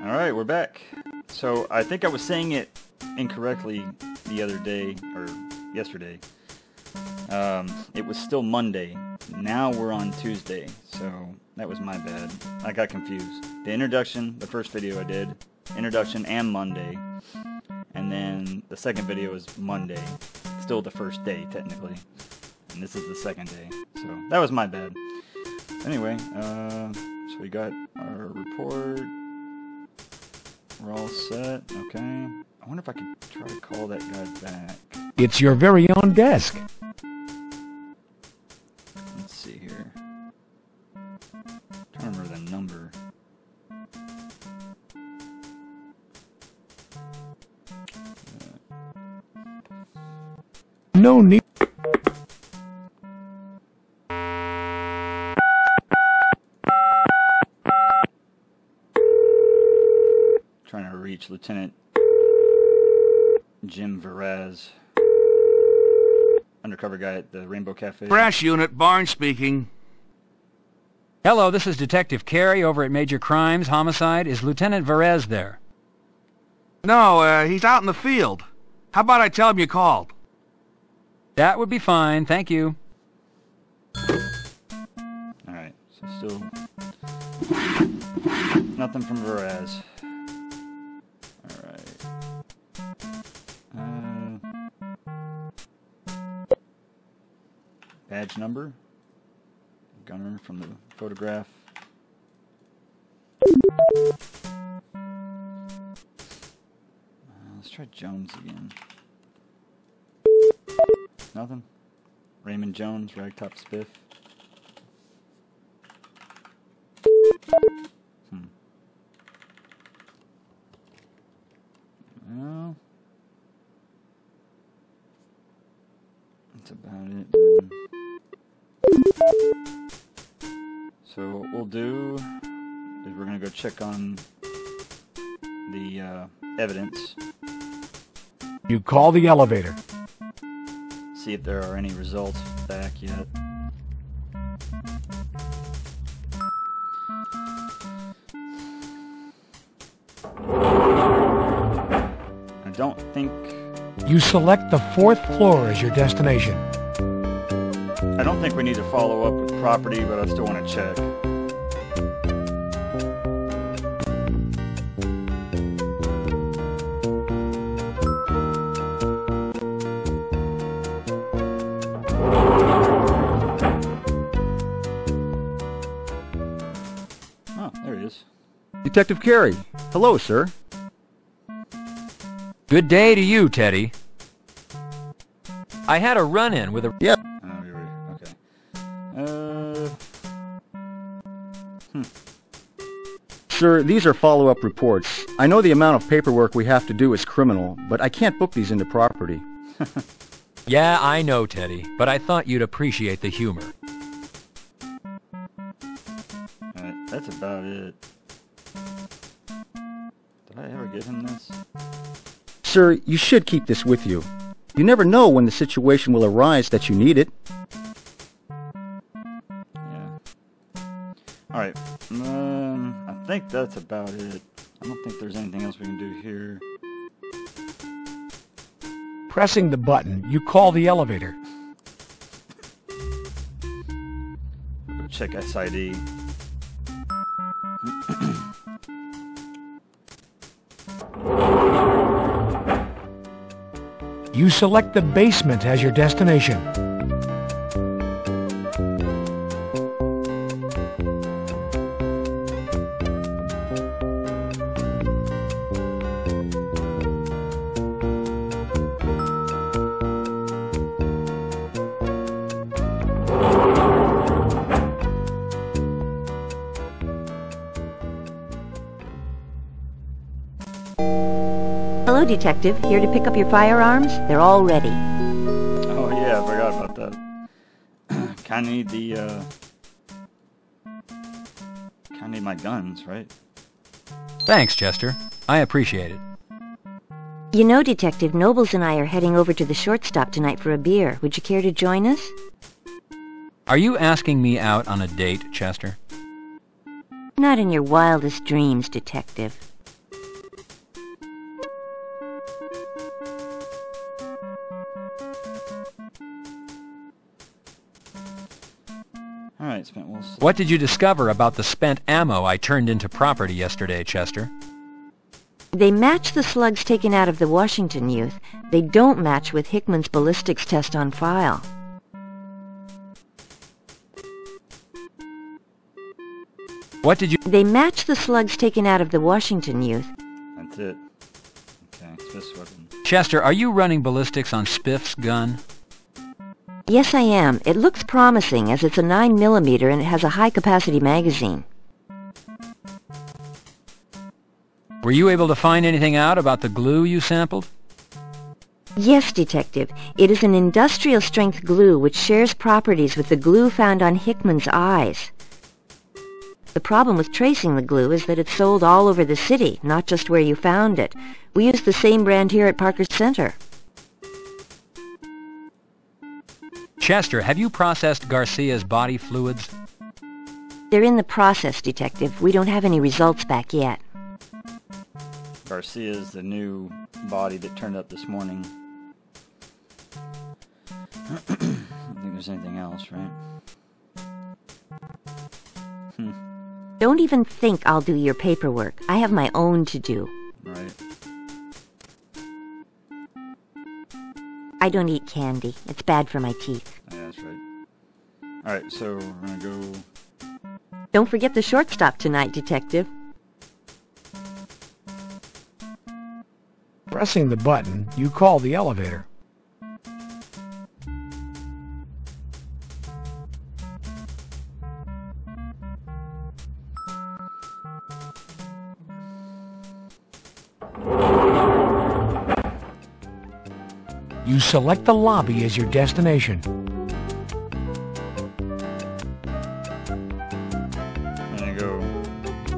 Alright, we're back. So, I think I was saying it incorrectly the other day, or yesterday. It was still Monday. Now we're on Tuesday, so that was my bad. I got confused. The introduction, the first video I did, introduction and Monday. And then the second video was Monday. Still the first day, technically. And this is the second day. So, that was my bad. Anyway, so we got our report. We're all set. Okay. I wonder if I could try to call that guy back. It's your very own desk. Let's see here. I'm trying to remember the number. No need. Trying to reach Lieutenant Jim Veraz, undercover guy at the Rainbow Cafe. Brass unit, Barnes speaking. Hello, this is Detective Carey over at Major Crimes, Homicide. Is Lieutenant Veraz there? No, he's out in the field. How about I tell him you called? That would be fine, thank you. Alright, so still nothing from Veraz. Alright. Badge number. Gunner from the photograph. Let's try Jones again. Nothing. Raymond Jones, Ragtop Spiff. Well, that's about it. So what we'll do is we're going to go check on the evidence. You call the elevator. See if there are any results back yet. I don't think... You select the 4th floor as your destination. I don't think we need to follow up with property, but I still want to check. Oh, there he is. Detective Carey. Hello, sir. Good day to you, Teddy. I had a run-in with a... Yep. Oh, you're right. Okay. Sir, these are follow-up reports. I know the amount of paperwork we have to do is criminal, but I can't book these into property. Yeah, I know, Teddy, but I thought you'd appreciate the humor. Alright, that's about it. Did I ever give him this? Sir, you should keep this with you. You never know when the situation will arise that you need it. Yeah. Alright, I think that's about it. I don't think there's anything else we can do here. Pressing the button, you call the elevator. Go check SID. You select the basement as your destination. Hello, Detective. Here to pick up your firearms? They're all ready. Oh yeah, I forgot about that. Kinda need the, kinda need my guns, right? Thanks, Chester. I appreciate it. You know, Detective, Nobles and I are heading over to the shortstop tonight for a beer. Would you care to join us? Are you asking me out on a date, Chester? Not in your wildest dreams, Detective. basement. We'll see. What did you discover about the spent ammo I turned into property yesterday, Chester? They match the slugs taken out of the Washington youth. They don't match with Hickman's ballistics test on file. What did you... They match the slugs taken out of the Washington youth. That's it. Okay, it's this weapon. Chester, are you running ballistics on Spiff's gun? Yes, I am. It looks promising as it's a 9mm and it has a high-capacity magazine. Were you able to find anything out about the glue you sampled? Yes, Detective. It is an industrial-strength glue which shares properties with the glue found on Hickman's eyes. The problem with tracing the glue is that it's sold all over the city, not just where you found it. We use the same brand here at Parker Center. Chester, have you processed Garcia's body fluids? They're in the process, Detective. We don't have any results back yet. Garcia's the new body that turned up this morning. I don't think there's anything else, right? Don't even think I'll do your paperwork. I have my own to do. Right. I don't eat candy. It's bad for my teeth. Yeah, that's right. Alright, so we're gonna go... Don't forget the shortstop tonight, Detective. Pressing the button, you call the elevator. You select the lobby as your destination. I'm gonna go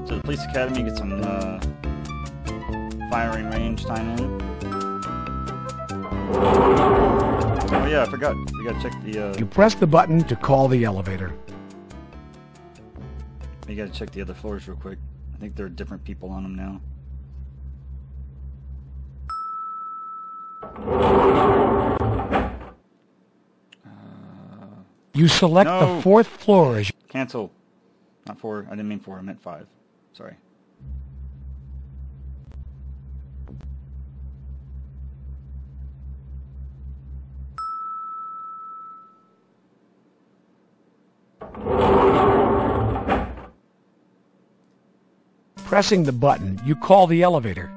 to the police academy, get some firing range time in. Oh yeah, I forgot. We gotta check the... You press the button to call the elevator. We gotta check the other floors real quick. I think there are different people on them now. You select the 4th floor as... Cancel. Not 4. I didn't mean 4. I meant 5. Sorry. Pressing the button, you call the elevator.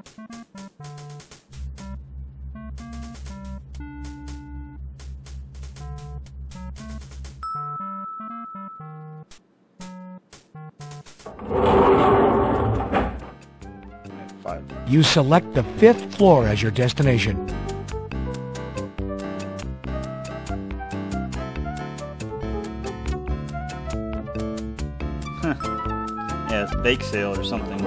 You select the 5th floor as your destination. Yeah, it's bake sale or something.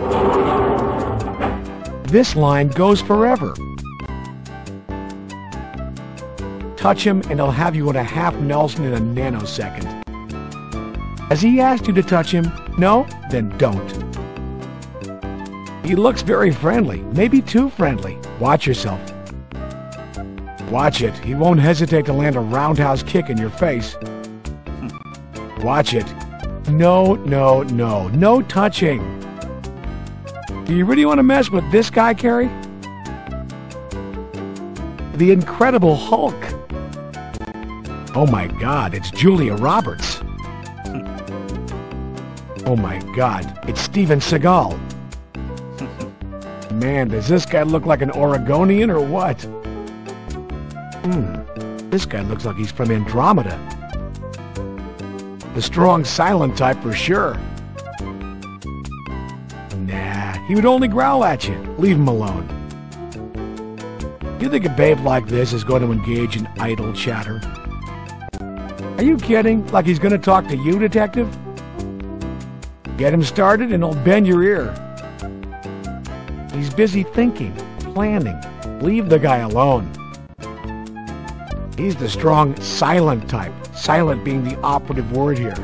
This line goes forever. Touch him and he'll have you in a half Nelson in a nanosecond. Has he asked you to touch him? No? Then don't. He looks very friendly, maybe too friendly. Watch yourself. Watch it. He won't hesitate to land a roundhouse kick in your face. Watch it. No, no, no. No touching. Do you really want to mess with this guy, Carey? The Incredible Hulk. Oh my God, it's Julia Roberts. Oh my God, it's Steven Seagal. Man, does this guy look like an Oregonian or what? This guy looks like he's from Andromeda. The strong, silent type for sure. Nah, he would only growl at you. Leave him alone. You think a babe like this is going to engage in idle chatter? Are you kidding? Like he's going to talk to you, Detective? Get him started and he'll bend your ear. He's busy thinking, planning. Leave the guy alone. He's the strong, silent type. Silent being the operative word here.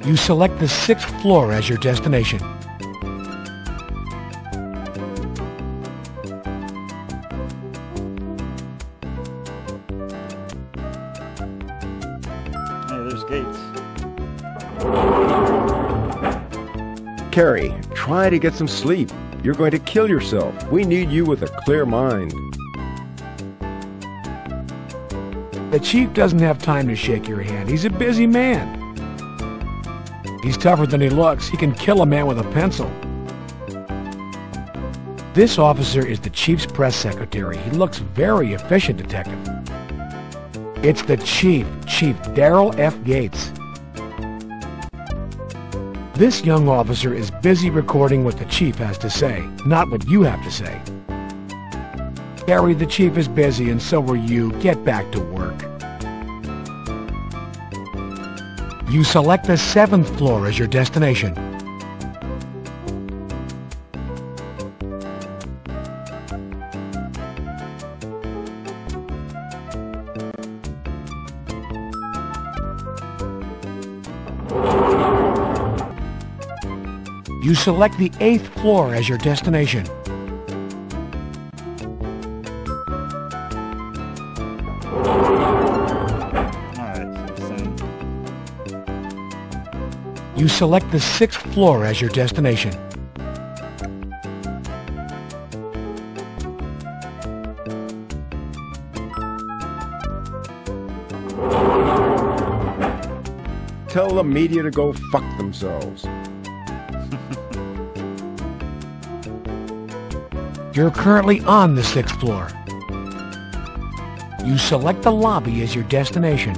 You select the 6th floor as your destination. Carey, try to get some sleep. You're going to kill yourself. We need you with a clear mind. The chief doesn't have time to shake your hand. He's a busy man. He's tougher than he looks. He can kill a man with a pencil. This officer is the chief's press secretary. He looks very efficient, Detective. It's the chief, Chief Darrell F. Gates. This young officer is busy recording what the chief has to say, not what you have to say. Carey, the chief is busy, and so are you. Get back to work. You select the 7th floor as your destination. You select the 8th floor as your destination. You select the 6th floor as your destination. Tell the media to go fuck themselves. You're currently on the 6th floor. You select the lobby as your destination.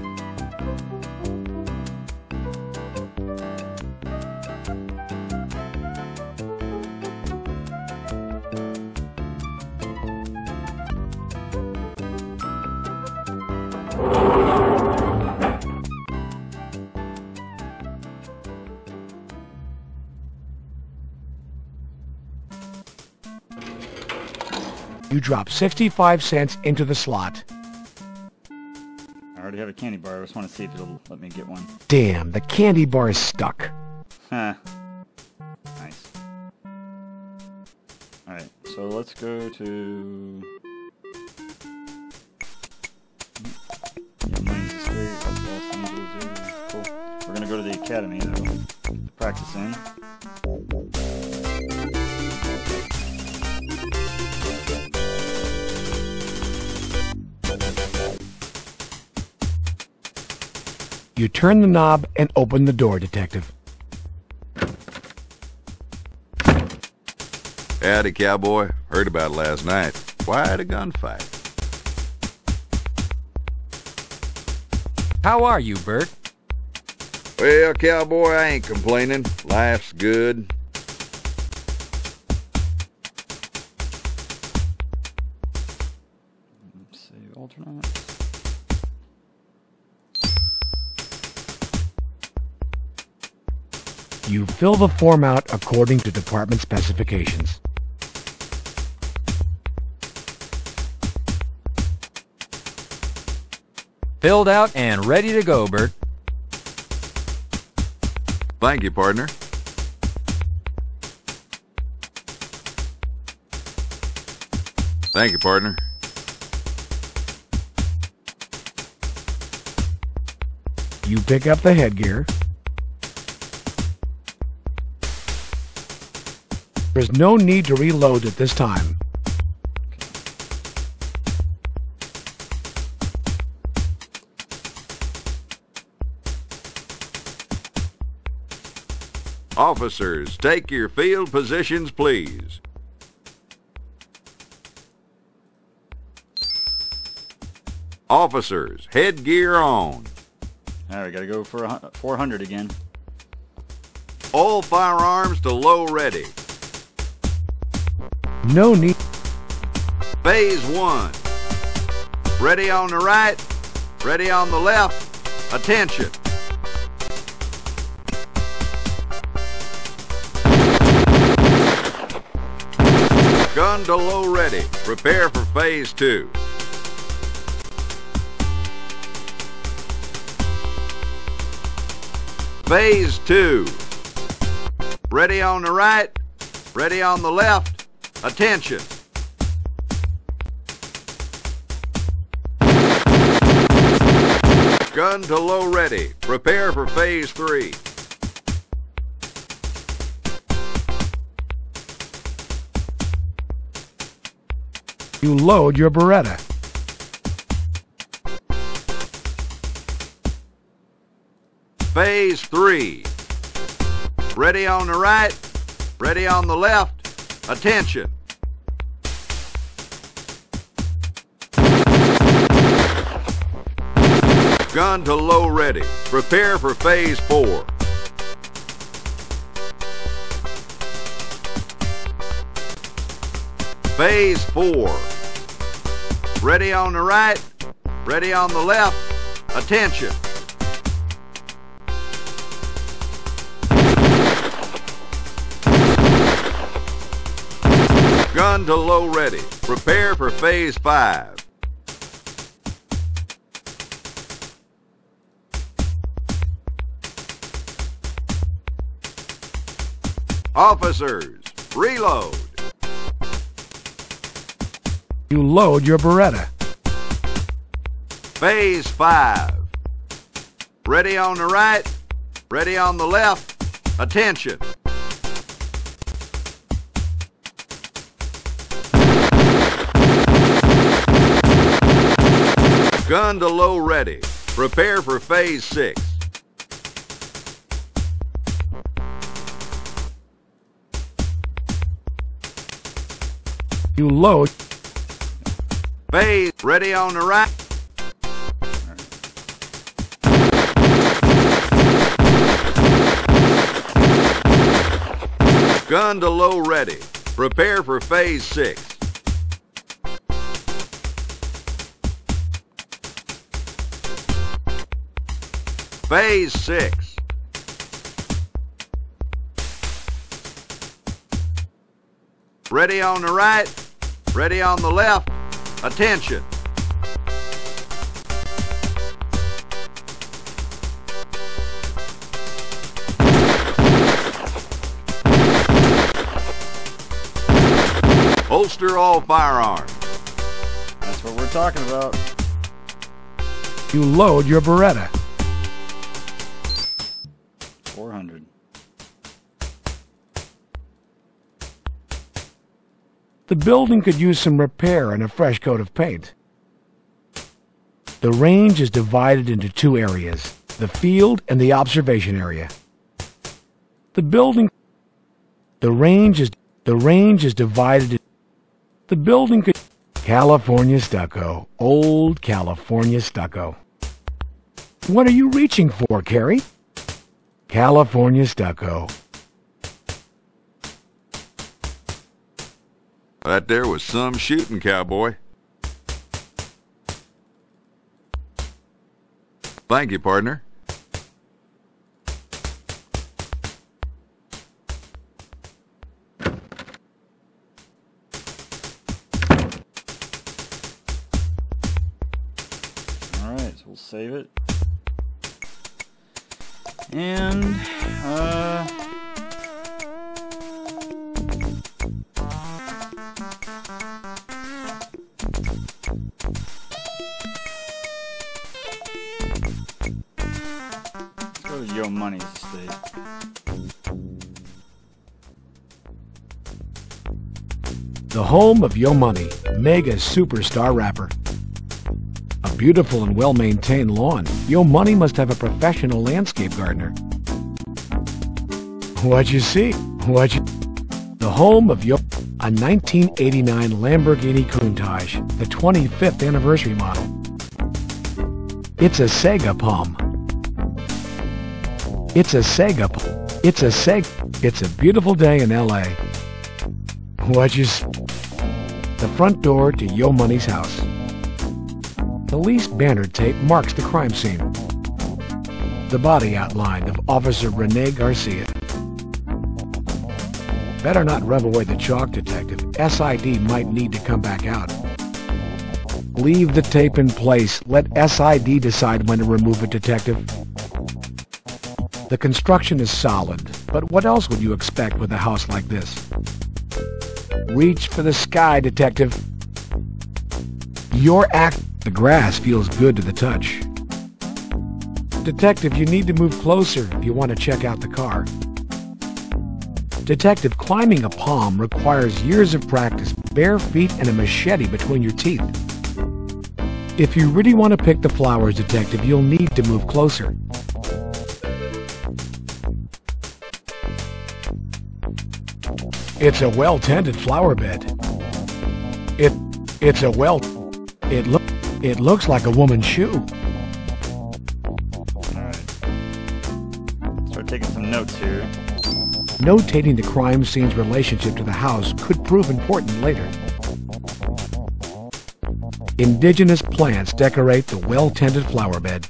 You drop 65 cents into the slot. I already have a candy bar. I just want to see if it'll let me get one. Damn, the candy bar is stuck. Huh. Nice. Alright, so let's go to... Los Angeles. Cool. We're gonna go to the academy, though. Practicing. You turn the knob and open the door, Detective. Howdy, cowboy. Heard about it last night. Quite a gunfight. How are you, Bert? Well, cowboy, I ain't complaining. Life's good. Let's see, alternate. You fill the form out according to department specifications. Filled out and ready to go, Bert. Thank you, partner. Thank you, partner. You pick up the headgear. There's no need to reload at this time. Officers, take your field positions, please. Officers, headgear on. Alright, we gotta go for 400 again. All firearms to low ready. No need. Phase 1. Ready on the right, ready on the left. Attention. Gun to low ready. Prepare for phase 2. Phase 2. Ready on the right, ready on the left. Attention. Gun to low ready. Prepare for phase 3. You load your Beretta. Phase 3. Ready on the right, ready on the left, attention. Gun to low ready. Prepare for phase 4. Phase 4. Ready on the right, ready on the left, attention. Gun to low ready. Prepare for phase 5. Officers, reload. You load your Beretta. Phase 5. Ready on the right, ready on the left, attention. Gun to low ready. Prepare for phase 6. You load. Phase ready on the right. Gun to low ready. Prepare for phase 6. Phase 6. Ready on the right, ready on the left, attention. Holster all firearms. That's what we're talking about. You load your Beretta. 400. The building could use some repair and a fresh coat of paint. The range is divided into two areas, the field and the observation area. The range is divided. The building could... California stucco. Old California stucco. What are you reaching for, Carey? California stucco. That there was some shooting, cowboy. Thank you, partner. Alright, so we'll save it. And, let's go to Yo Money's estate. The home of Yo Money, mega superstar rapper. A beautiful and well-maintained lawn. Yo Money must have a professional landscape gardener. What'd you see? The home of Yo... A 1989 Lamborghini Countach, the 25th anniversary model. It's a Sega Palm. It's a beautiful day in L.A. What'd you see? The front door to Yo Money's house. The lease banner tape marks the crime scene. The body outline of Officer Rene Garcia. Better not rev away the chalk, Detective. SID might need to come back out. Leave the tape in place. Let SID decide when to remove it, Detective. The construction is solid, but what else would you expect with a house like this? Reach for the sky, Detective. The grass feels good to the touch. Detective, you need to move closer if you want to check out the car. Detective, climbing a palm requires years of practice. bare feet and a machete between your teeth. If you really want to pick the flowers, Detective, you'll need to move closer. It's a well-tended flower bed. It looks like a woman's shoe. Alright. Start taking some notes here. Notating the crime scene's relationship to the house could prove important later. Indigenous plants decorate the well-tended flower bed.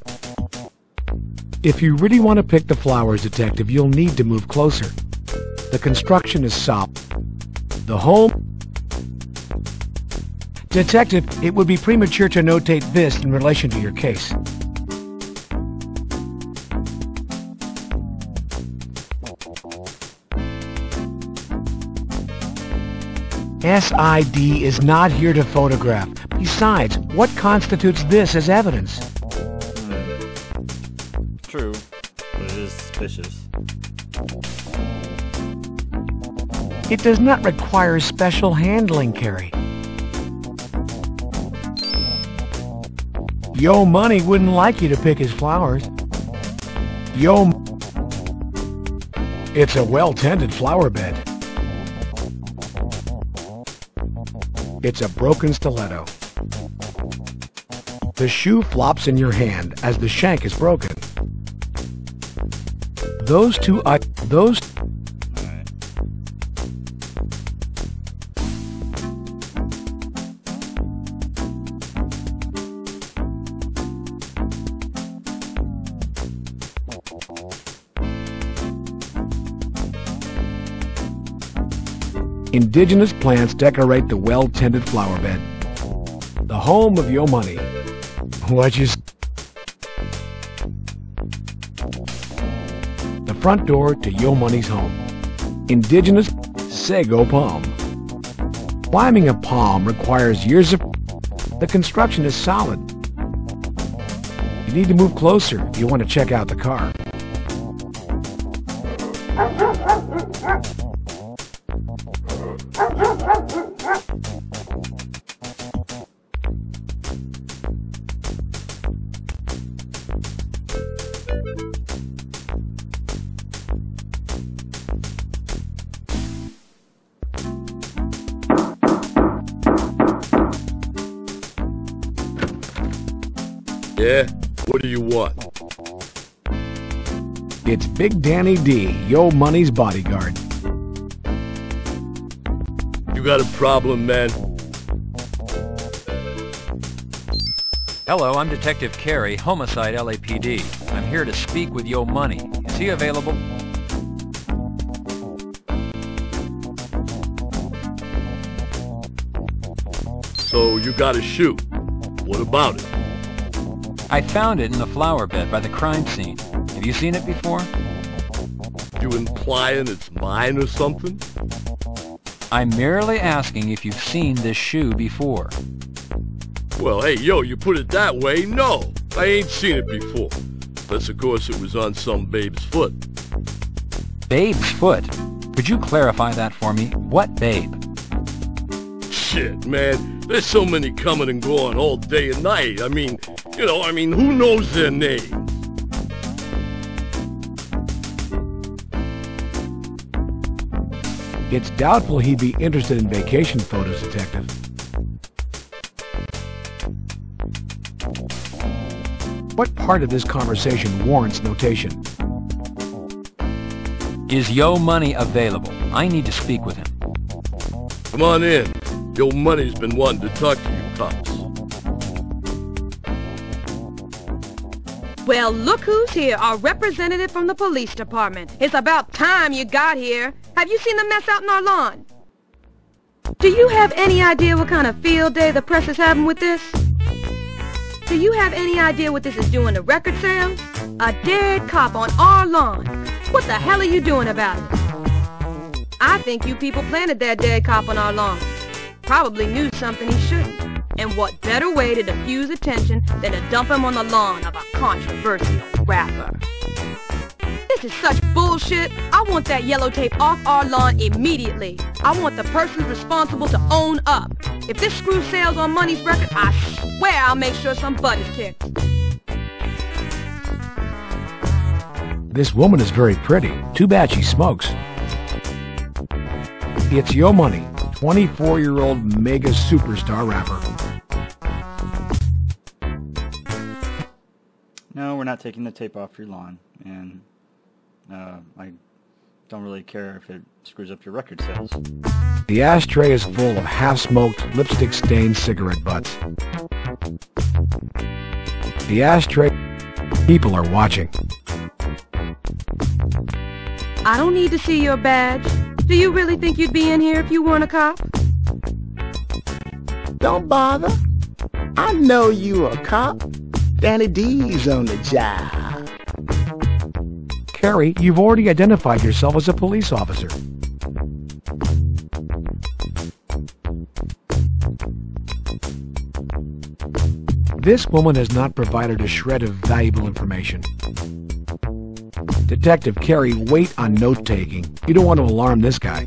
If you really want to pick the flowers, Detective, you'll need to move closer. The construction is solid. The home... Detective, it would be premature to notate this in relation to your case. SID is not here to photograph. Besides, what constitutes this as evidence? True, but it is suspicious. It does not require special handling, Carey. Yo Money wouldn't like you to pick his flowers. It's a well-tended flower bed. It's a broken stiletto. The shoe flops in your hand as the shank is broken. Indigenous plants decorate the well-tended flower bed. The home of Yo Money. The front door to Yo Money's home. Indigenous sago palm. Climbing a palm requires years of... The construction is solid. You need to move closer if you want to check out the car. Yeah? What do you want? It's Big Danny D, Yo Money's bodyguard. You got a problem, man? Hello, I'm Detective Carey, Homicide LAPD. I'm here to speak with Yo Money. Is he available? So you got a shoe. What about it? I found it in the flower bed by the crime scene. Have you seen it before? You implying it's mine or something? I'm merely asking if you've seen this shoe before. Well, hey, yo, you put it that way, no. I ain't seen it before. Unless, of course, it was on some babe's foot. Babe's foot? Could you clarify that for me? What babe? Shit, man. There's so many coming and going all day and night. I mean, who knows their names? It's doubtful he'd be interested in vacation photos, Detective. What part of this conversation warrants notation? Is Yo Money available? I need to speak with him. Come on in. Yo Money's been wanting to talk to you cops. Well, look who's here, our representative from the police department. It's about time you got here. Have you seen the mess out in our lawn? Do you have any idea what kind of field day the press is having with this? Do you have any idea what this is doing to record sales? A dead cop on our lawn. What the hell are you doing about it? I think you people planted that dead cop on our lawn. Probably knew something he shouldn't. And what better way to diffuse attention than to dump him on the lawn of a controversial rapper? This is such bullshit. I want that yellow tape off our lawn immediately. I want the persons responsible to own up. If this screw sails on Money's record, I swear I'll make sure some butt is kicked. This woman is very pretty. Too bad she smokes. It's Yo Money, 24-year-old mega superstar rapper. No, we're not taking the tape off your lawn, and I don't really care if it screws up your record sales. The ashtray is full of half-smoked, lipstick-stained cigarette butts. The ashtray... People are watching. I don't need to see your badge. Do you really think you'd be in here if you weren't a cop? Don't bother. I know you a cop. Danny D's on the job. Carey, you've already identified yourself as a police officer. This woman has not provided a shred of valuable information. Detective Carey, wait on note-taking. You don't want to alarm this guy.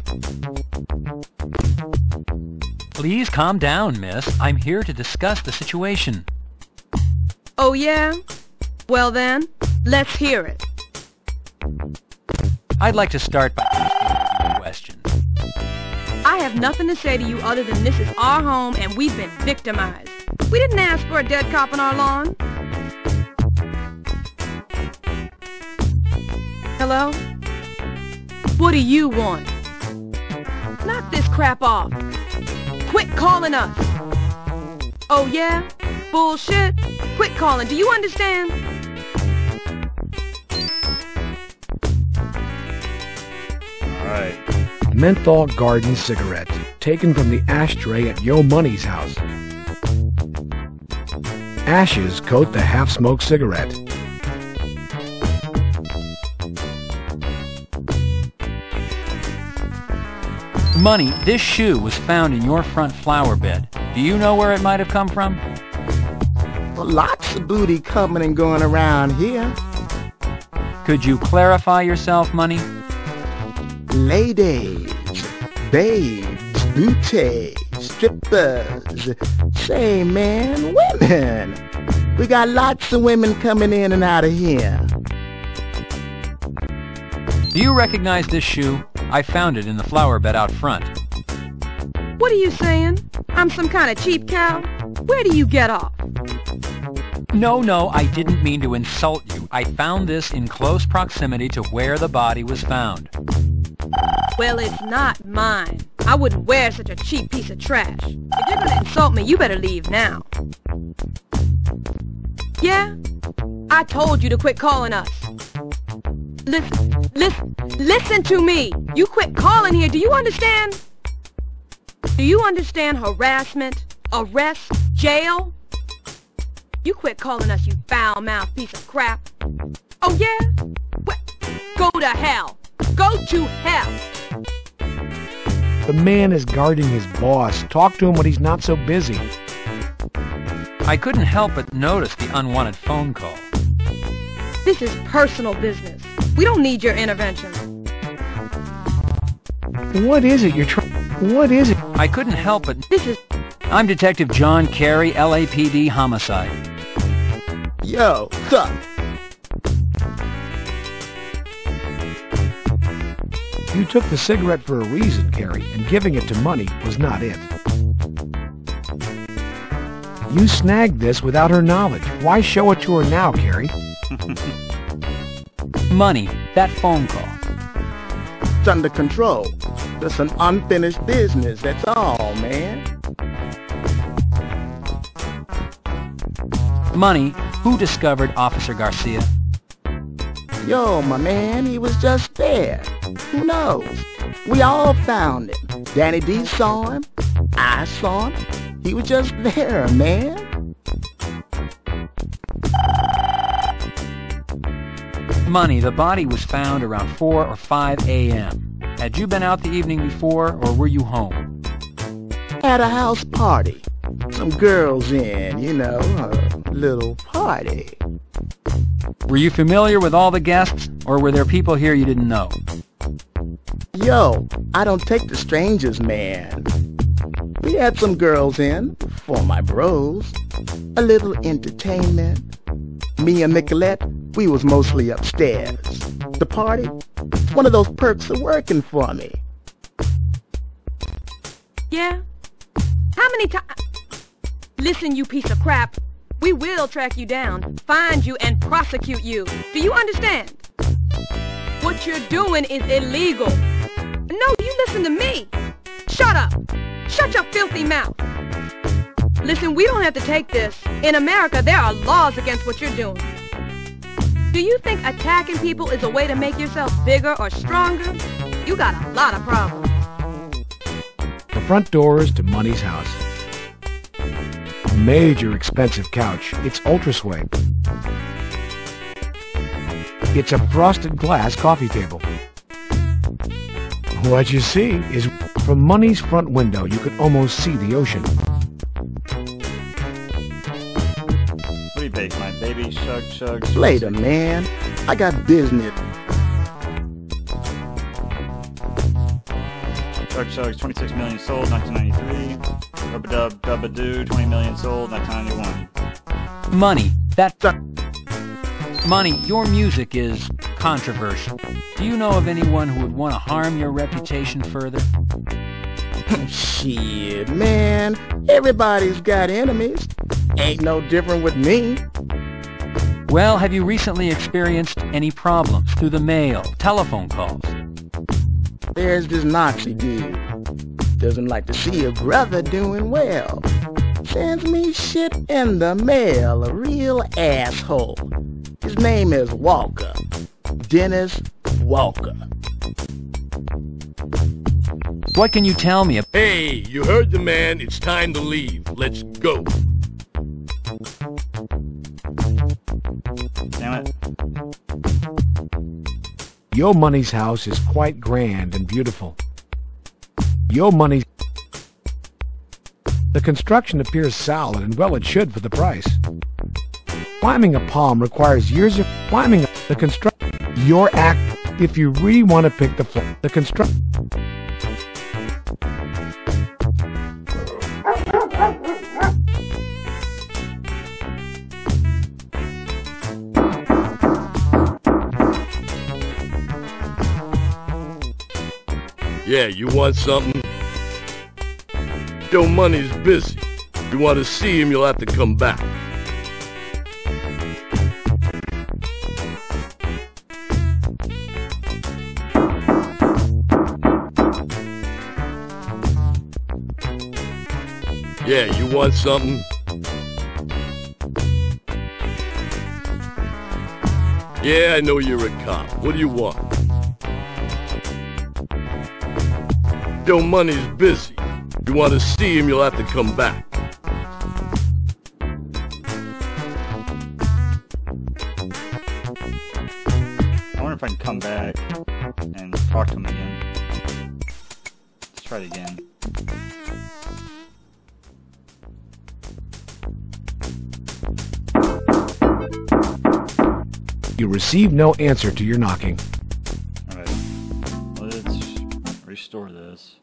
Please calm down, miss. I'm here to discuss the situation. Oh, yeah? Well then, let's hear it. I'd like to start by asking a few questions. I have nothing to say to you other than this is our home and we've been victimized. We didn't ask for a dead cop on our lawn. Hello? What do you want? Knock this crap off. Quit calling us. Oh yeah? Bullshit? Quit calling. Do you understand? Alright. Menthol garden cigarette, taken from the ashtray at Yo Money's house. Ashes coat the half-smoked cigarette. Money, this shoe was found in your front flower bed. Do you know where it might have come from? Well, lots of booty coming and going around here. Could you clarify yourself, Money? Ladies, babes, booties, strippers. Say, man, women. We got lots of women coming in and out of here. Do you recognize this shoe? I found it in the flower bed out front. What are you saying? I'm some kind of cheap cow? Where do you get off? No, I didn't mean to insult you. I found this in close proximity to where the body was found. Well, it's not mine. I wouldn't wear such a cheap piece of trash. If you're gonna insult me, you better leave now. Yeah? I told you to quit calling us. Listen to me. You quit calling here. Do you understand? Do you understand harassment, arrest, jail? You quit calling us, you foul-mouthed piece of crap. Oh, yeah? Well, go to hell. Go to hell. The man is guarding his boss. Talk to him when he's not so busy. I couldn't help but notice the unwanted phone call. This is personal business. We don't need your intervention. What is it you're trying... What is it? I couldn't help but... This is... I'm Detective John Carey, LAPD Homicide. Yo, sup? You took the cigarette for a reason, Carey, and giving it to Money was not it. You snagged this without her knowledge. Why show it to her now, Carey? Money, that phone call. It's under control. Just an unfinished business, that's all, man. Money, who discovered Officer Garcia? Yo, my man, he was just there. Who knows? We all found him. Danny D saw him. I saw him. He was just there, man. Money, the body was found around 4 or 5 a.m. Had you been out the evening before, or were you home? At a house party. Some girls in, you know, a little party. Were you familiar with all the guests, or were there people here you didn't know? Yo, I don't take the strangers, man. We had some girls in, for my bros. A little entertainment. Me and Nicolette, we was mostly upstairs. The party, one of those perks of working for me. Yeah? How many times... Listen, you piece of crap. We will track you down, find you, and prosecute you. Do you understand? What you're doing is illegal. No, you listen to me. Shut up. Shut your filthy mouth. Listen, we don't have to take this. In America, there are laws against what you're doing. Do you think attacking people is a way to make yourself bigger or stronger? You got a lot of problems. The front doors to Money's house. A major expensive couch. It's ultra suede. It's a frosted glass coffee table. What you see is from Money's front window, you could almost see the ocean. What do you bake, my baby? Shug, shug. Later, man. I got business. Shug, shugs, 26 million sold, 1993. Rub-a-dub, dub-a-doo, 20 million sold, 1991. Money. Money, your music is controversial. Do you know of anyone who would want to harm your reputation further? Shit, man. Everybody's got enemies. Ain't no different with me. Well, have you recently experienced any problems through the mail, telephone calls? There's this Nazi dude. Doesn't like to see a brother doing well. Sends me shit in the mail, a real asshole. His name is Walker. Dennis Walker. What can you tell me? Hey, you heard the man. It's time to leave. Let's go. Damn it. Yo Money's house is quite grand and beautiful. Yo Money's... The construction appears solid, and well it should for the price. Climbing a palm requires years of climbing the construct. Your act if you really want to pick the floor. The construct. Yeah, you want something? Joe Money's busy. If you want to see him, you'll have to come back. Yeah, you want something? Yeah, I know you're a cop. What do you want? Joe Money's busy. If you want to see him, you'll have to come back. I wonder if I can come back and talk to him again. Let's try it again. You receive no answer to your knocking. Alright. Let's restore this.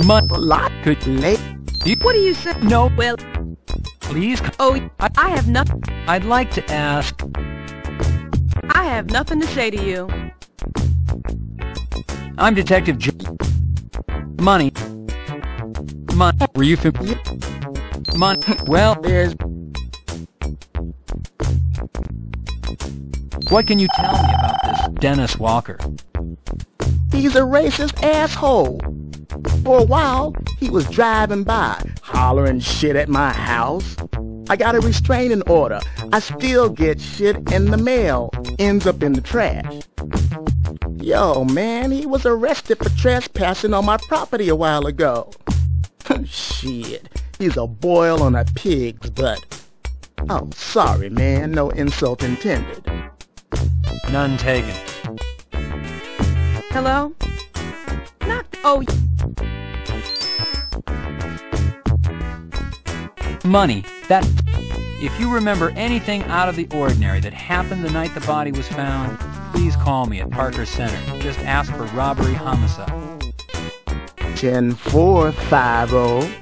Lot could late. What do you say? No. Well, Please. oh, I have nothing. I'd like to ask. I have nothing to say to you. I'm Detective Money. Were you familiar? Well, There's... what can you tell me about this Dennis Walker? He's a racist asshole. For a while, he was driving by, hollering shit at my house. I got a restraining order. I still get shit in the mail. Ends up in the trash. Yo, man, he was arrested for trespassing on my property a while ago. Shit, he's a boil on a pig's butt. Oh, sorry, man, no insult intended. None taken. Hello? Not... Oh... money. That... If you remember anything out of the ordinary that happened the night the body was found, please call me at Parker Center. Just ask for robbery homicide. 10450.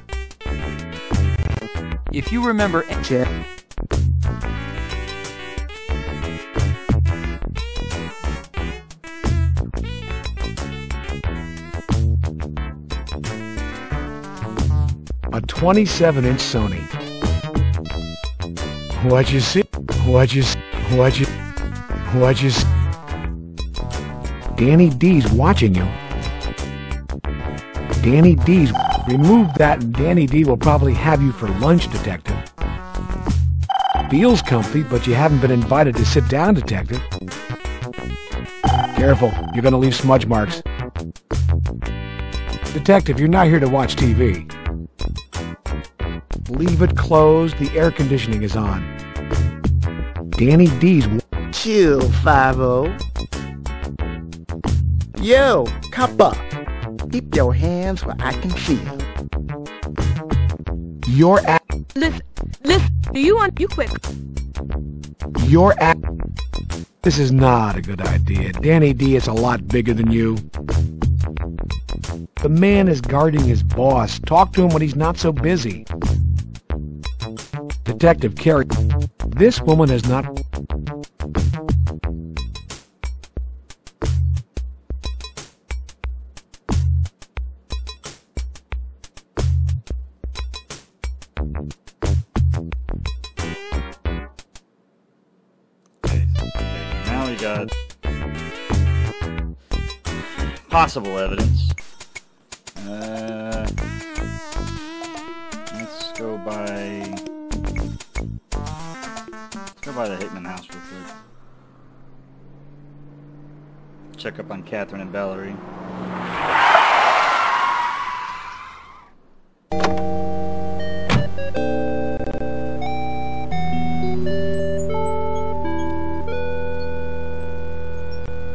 If you remember... A 27-inch Sony. What you see? What you see? Danny D's watching you. Danny D's... Remove that and Danny D will probably have you for lunch, Detective. Feels comfy, but you haven't been invited to sit down, Detective. Careful, you're gonna leave smudge marks. Detective, you're not here to watch TV. Leave it closed, the air conditioning is on. Danny D's... Chill, 50. Yo, cop up. Keep your hands where I can see them. You're at... Listen, do you want... You quick. You're at... This is not a good idea. Danny D is a lot bigger than you. The man is guarding his boss. Talk to him when he's not so busy. Detective Carey, this woman has not... Now we got possible evidence. Let's go by the Hickman house real quick. Check up on Catherine and Valerie.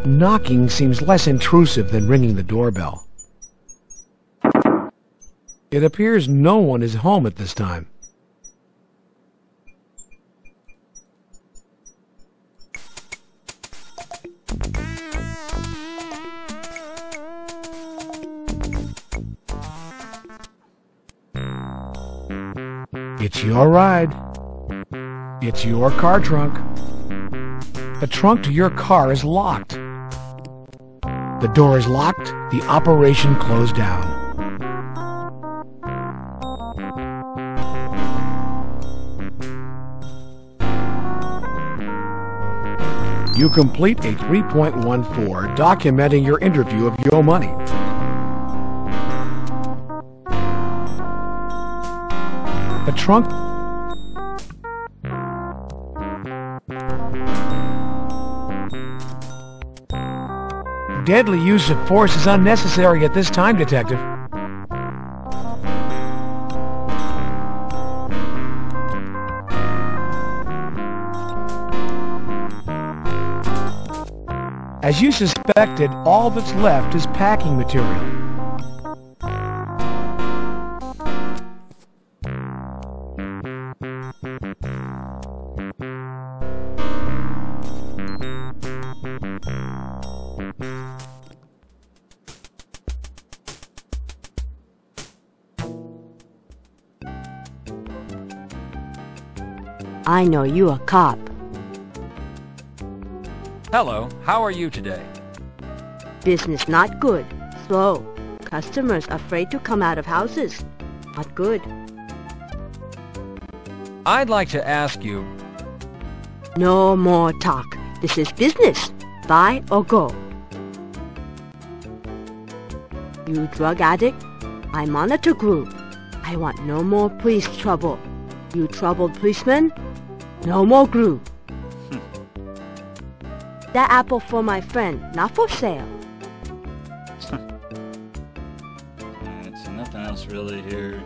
Knocking seems less intrusive than ringing the doorbell. It appears no one is home at this time. It's your ride. It's your car trunk. The trunk to your car is locked. The door is locked. The operation closed down. You complete a 3.14 documenting your interview of Yo Money. The trunk... Deadly use of force is unnecessary at this time, Detective. As you suspected, all that's left is packing material. I know you a cop. Hello, how are you today? Business not good. Slow. Customers afraid to come out of houses. Not good. I'd like to ask you... No more talk. This is business. Buy or go. You drug addict? I monitor group. I want no more police trouble. You troubled policeman? No more group. That apple for my friend, not for sale. Alright, so nothing else really here.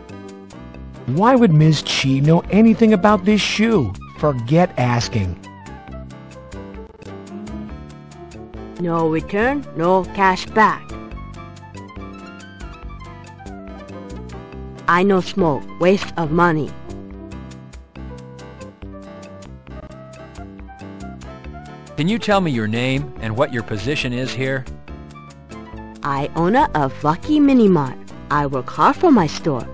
Why would Ms. Chi know anything about this shoe? Forget asking. No return, no cash back. I no smoke, waste of money. Can you tell me your name and what your position is here? I owner of Lucky Mini Mart. I work hard for my store.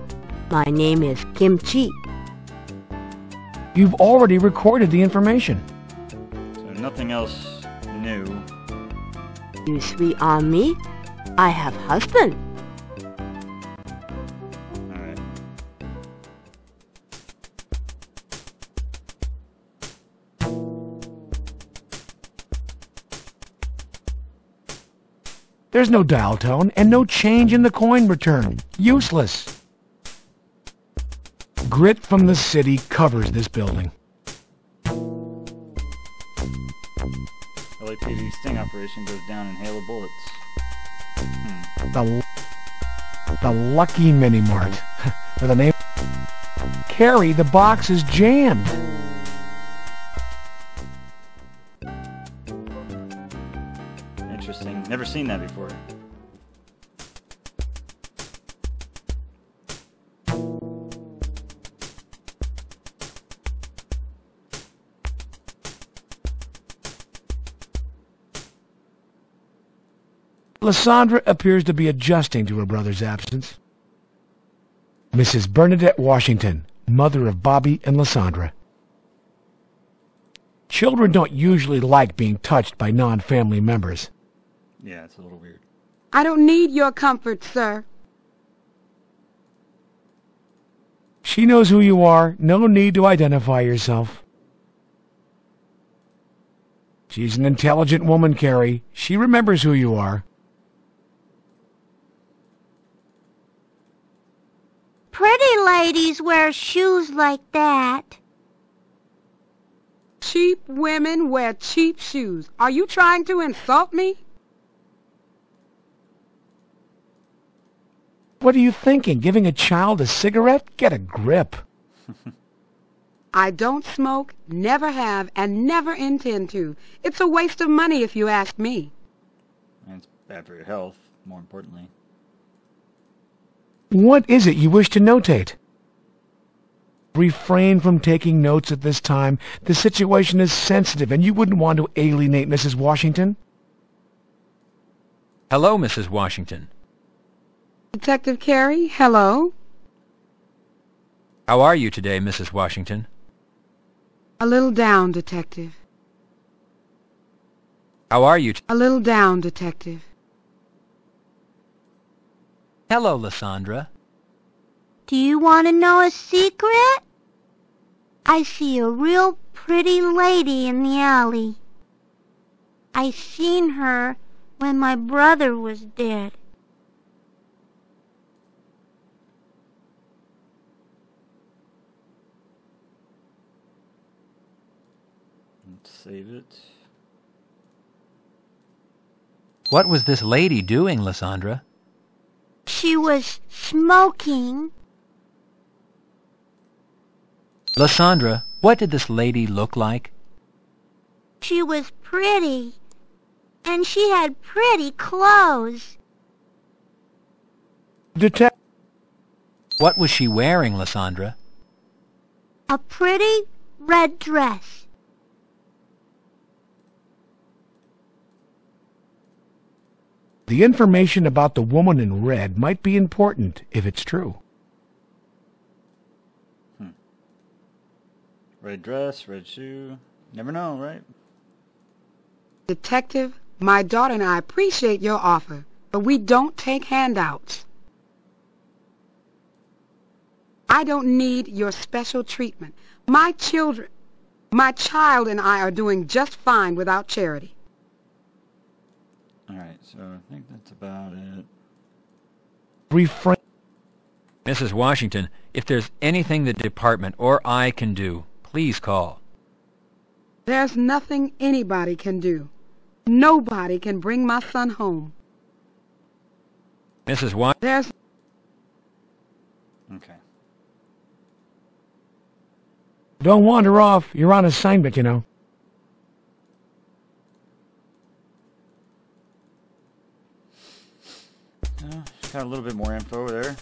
My name is Kimchi. You've already recorded the information. So nothing else new. You sweet on me? I have husband. Alright. There's no dial tone and no change in the coin return. Useless. Grit from the city covers this building. LAPD sting operation goes down in hail of bullets. The Lucky Mini Mart. With the name Carey, the box is jammed. Interesting. Never seen that before. Sondra appears to be adjusting to her brother's absence. Mrs. Bernadette Washington, mother of Bobby and Sondra. Children don't usually like being touched by non-family members. Yeah, it's a little weird. I don't need your comfort, sir. She knows who you are. No need to identify yourself. She's an intelligent woman, Carey. She remembers who you are. Pretty ladies wear shoes like that. Cheap women wear cheap shoes. Are you trying to insult me? What are you thinking? Giving a child a cigarette? Get a grip. I don't smoke, never have, and never intend to. It's a waste of money if you ask me. And it's bad for your health, more importantly. What is it you wish to notate? Refrain from taking notes at this time. The situation is sensitive, and you wouldn't want to alienate Mrs. Washington. Hello, Mrs. Washington. Detective Carey, hello. How are you today, Mrs. Washington? A little down, Detective. How are you? A little down, Detective. Hello, Sondra. Do you want to know a secret? I see a real pretty lady in the alley. I seen her when my brother was dead. Let's save it. What was this lady doing, Sondra? She was smoking. Sondra, what did this lady look like? She was pretty, and she had pretty clothes. Detective. What was she wearing, Sondra? A pretty red dress. The information about the woman in red might be important if it's true. Red dress, red shoe. Never know, right? Detective, my daughter and I appreciate your offer, but we don't take handouts. I don't need your special treatment. My child and I are doing just fine without charity. Alright, so I think that's about it. Refrain. Mrs. Washington, if there's anything the department or I can do, please call. There's nothing anybody can do. Nobody can bring my son home. Mrs. Washington. There's... Okay. Don't wander off. You're on assignment, you know. Got a little bit more info there.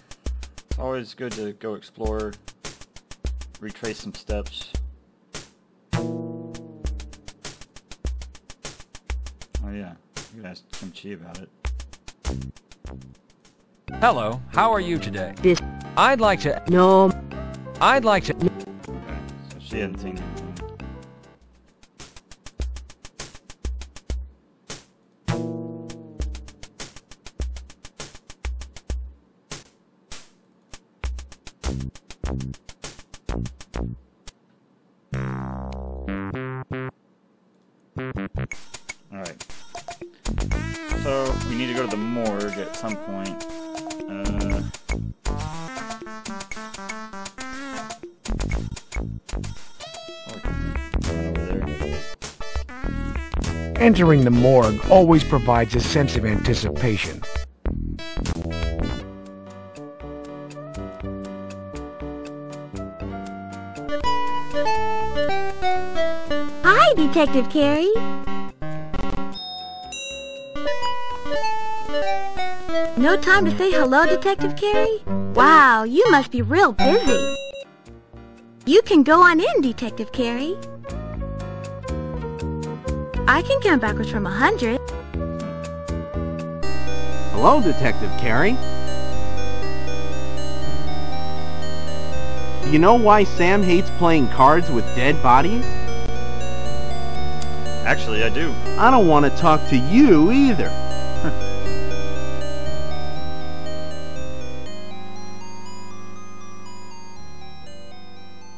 It's always good to go explore, retrace some steps. Oh yeah, you could ask Kim Chi about it. Hello, how are you today? This... I'd like to... No. I'd like to... Okay, so she hadn't seen anything. Alright. So, we need to go to the morgue at some point. Entering the morgue always provides a sense of anticipation. Hi, Detective Carey. No time to say hello, Detective Carey? Wow, you must be real busy. You can go on in, Detective Carey. I can count backwards from 100. Hello, Detective Carey. You know why Sam hates playing cards with dead bodies? Actually, I do. I don't want to talk to you either.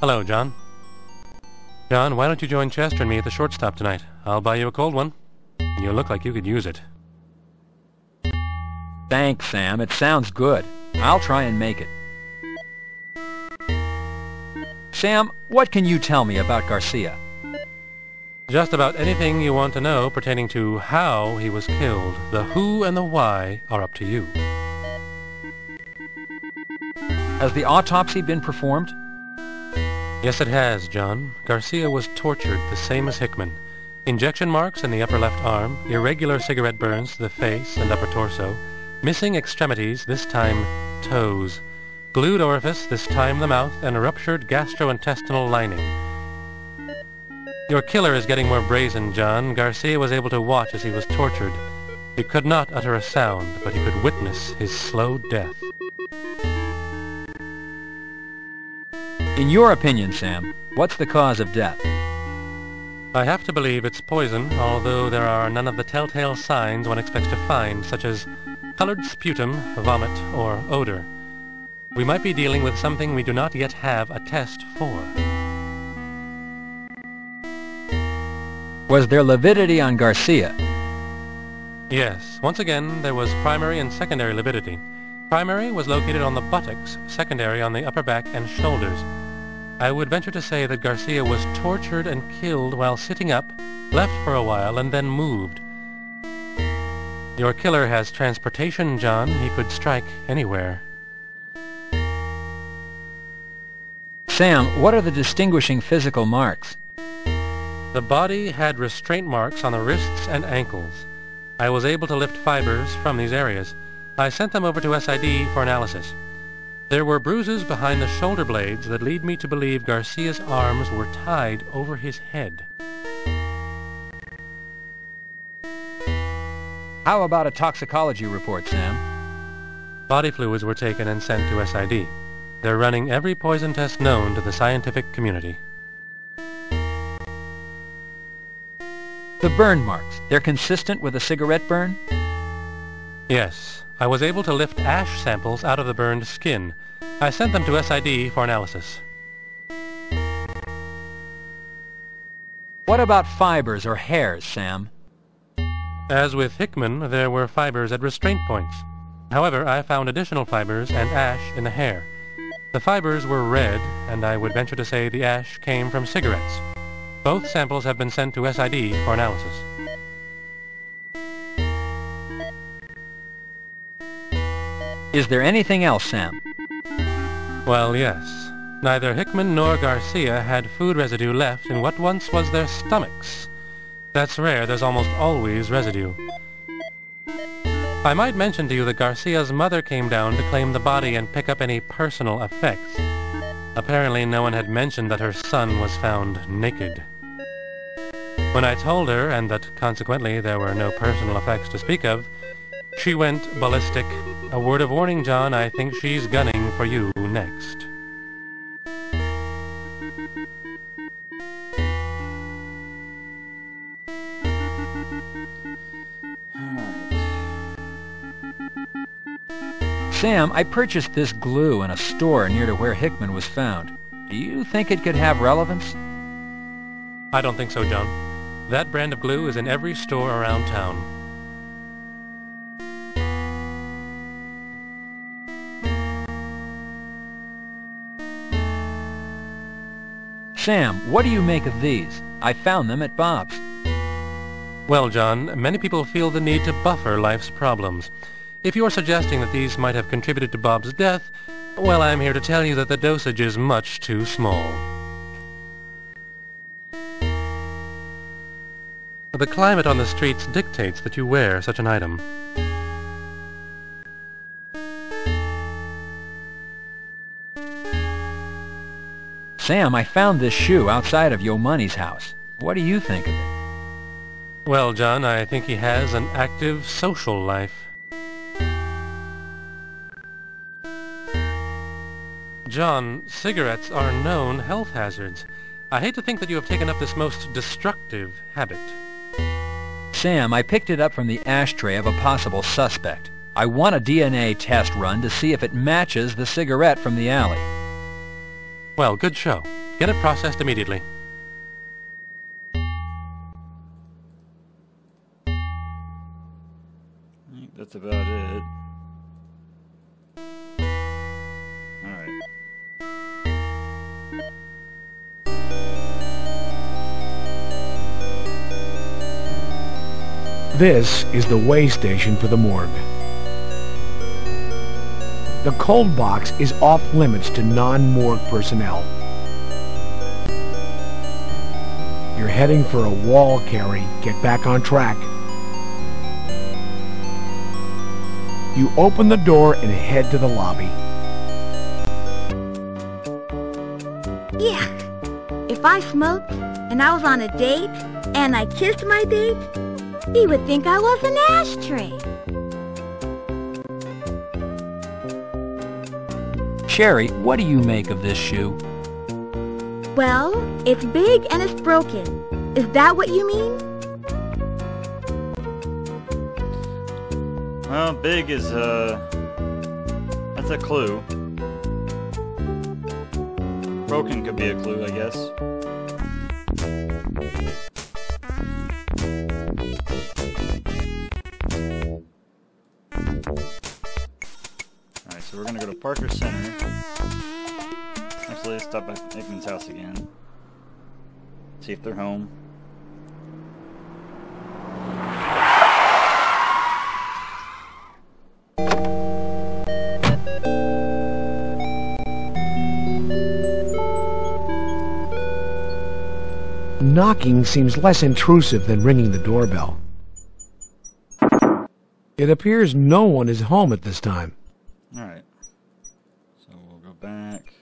Hello, John. John, why don't you join Chester and me at the shortstop tonight? I'll buy you a cold one. You look like you could use it. Thanks, Sam. It sounds good. I'll try and make it. Sam, what can you tell me about Garcia? Just about anything you want to know pertaining to how he was killed. The who and the why are up to you. Has the autopsy been performed? Yes, it has, John. Garcia was tortured the same as Hickman. Injection marks in the upper left arm, irregular cigarette burns to the face and upper torso, missing extremities, this time toes, glued orifice, this time the mouth, and a ruptured gastrointestinal lining. Your killer is getting more brazen, John. Garcia was able to watch as he was tortured. He could not utter a sound, but he could witness his slow death. In your opinion, Sam, what's the cause of death? I have to believe it's poison, although there are none of the telltale signs one expects to find, such as colored sputum, vomit, or odor. We might be dealing with something we do not yet have a test for. Was there lividity on Garcia? Yes. Once again, there was primary and secondary lividity. Primary was located on the buttocks, secondary on the upper back and shoulders. I would venture to say that Garcia was tortured and killed while sitting up, left for a while, and then moved. Your killer has transportation, John. He could strike anywhere. Sam, what are the distinguishing physical marks? The body had restraint marks on the wrists and ankles. I was able to lift fibers from these areas. I sent them over to SID for analysis. There were bruises behind the shoulder blades that lead me to believe Garcia's arms were tied over his head. How about a toxicology report, Sam? Body fluids were taken and sent to SID. They're running every poison test known to the scientific community. The burn marks, they're consistent with a cigarette burn? Yes. I was able to lift ash samples out of the burned skin. I sent them to SID for analysis. What about fibers or hairs, Sam? As with Hickman, there were fibers at restraint points. However, I found additional fibers and ash in the hair. The fibers were red, and I would venture to say the ash came from cigarettes. Both samples have been sent to SID for analysis. Is there anything else, Sam? Well, yes. Neither Hickman nor Garcia had food residue left in what once was their stomachs. That's rare. There's almost always residue. I might mention to you that Garcia's mother came down to claim the body and pick up any personal effects. Apparently no one had mentioned that her son was found naked. When I told her, and that consequently there were no personal effects to speak of, she went ballistic. A word of warning, John, I think she's gunning for you next. Sam, I purchased this glue in a store near to where Hickman was found. Do you think it could have relevance? I don't think so, John. That brand of glue is in every store around town. Sam, what do you make of these? I found them at Bob's. Well, John, many people feel the need to buffer life's problems. If you're suggesting that these might have contributed to Bob's death, well, I'm here to tell you that the dosage is much too small. The climate on the streets dictates that you wear such an item. Sam, I found this shoe outside of Yomani's house. What do you think of it? Well, John, I think he has an active social life. John, cigarettes are known health hazards. I hate to think that you have taken up this most destructive habit. Sam, I picked it up from the ashtray of a possible suspect. I want a DNA test run to see if it matches the cigarette from the alley. Well, good show. Get it processed immediately. I think that's about it. Alright. This is the weigh station for the morgue. The cold box is off limits to non-morgue personnel. You're heading for a wall, Carey. Get back on track. You open the door and head to the lobby. Yuck! If I smoked, and I was on a date, and I kissed my date, he would think I was an ashtray. Sherry, what do you make of this shoe? Well, it's big and it's broken. Is that what you mean? Well, big is, that's a clue. Broken could be a clue, I guess. Alright, so we're gonna go to Parker Center. Actually, let's stop at Hickman's house again. See if they're home. Knocking seems less intrusive than ringing the doorbell. It appears no one is home at this time. Alright. So we'll go back.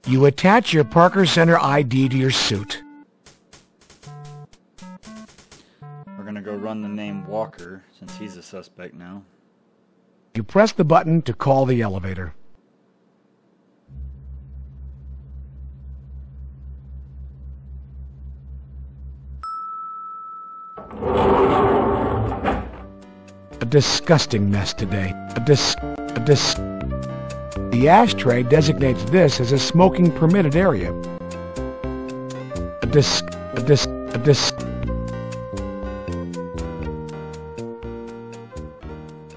You attach your Parker Center ID to your suit. We're gonna go run the name Walker, since he's a suspect now. You press the button to call the elevator. A disgusting mess today. The ashtray designates this as a smoking permitted area.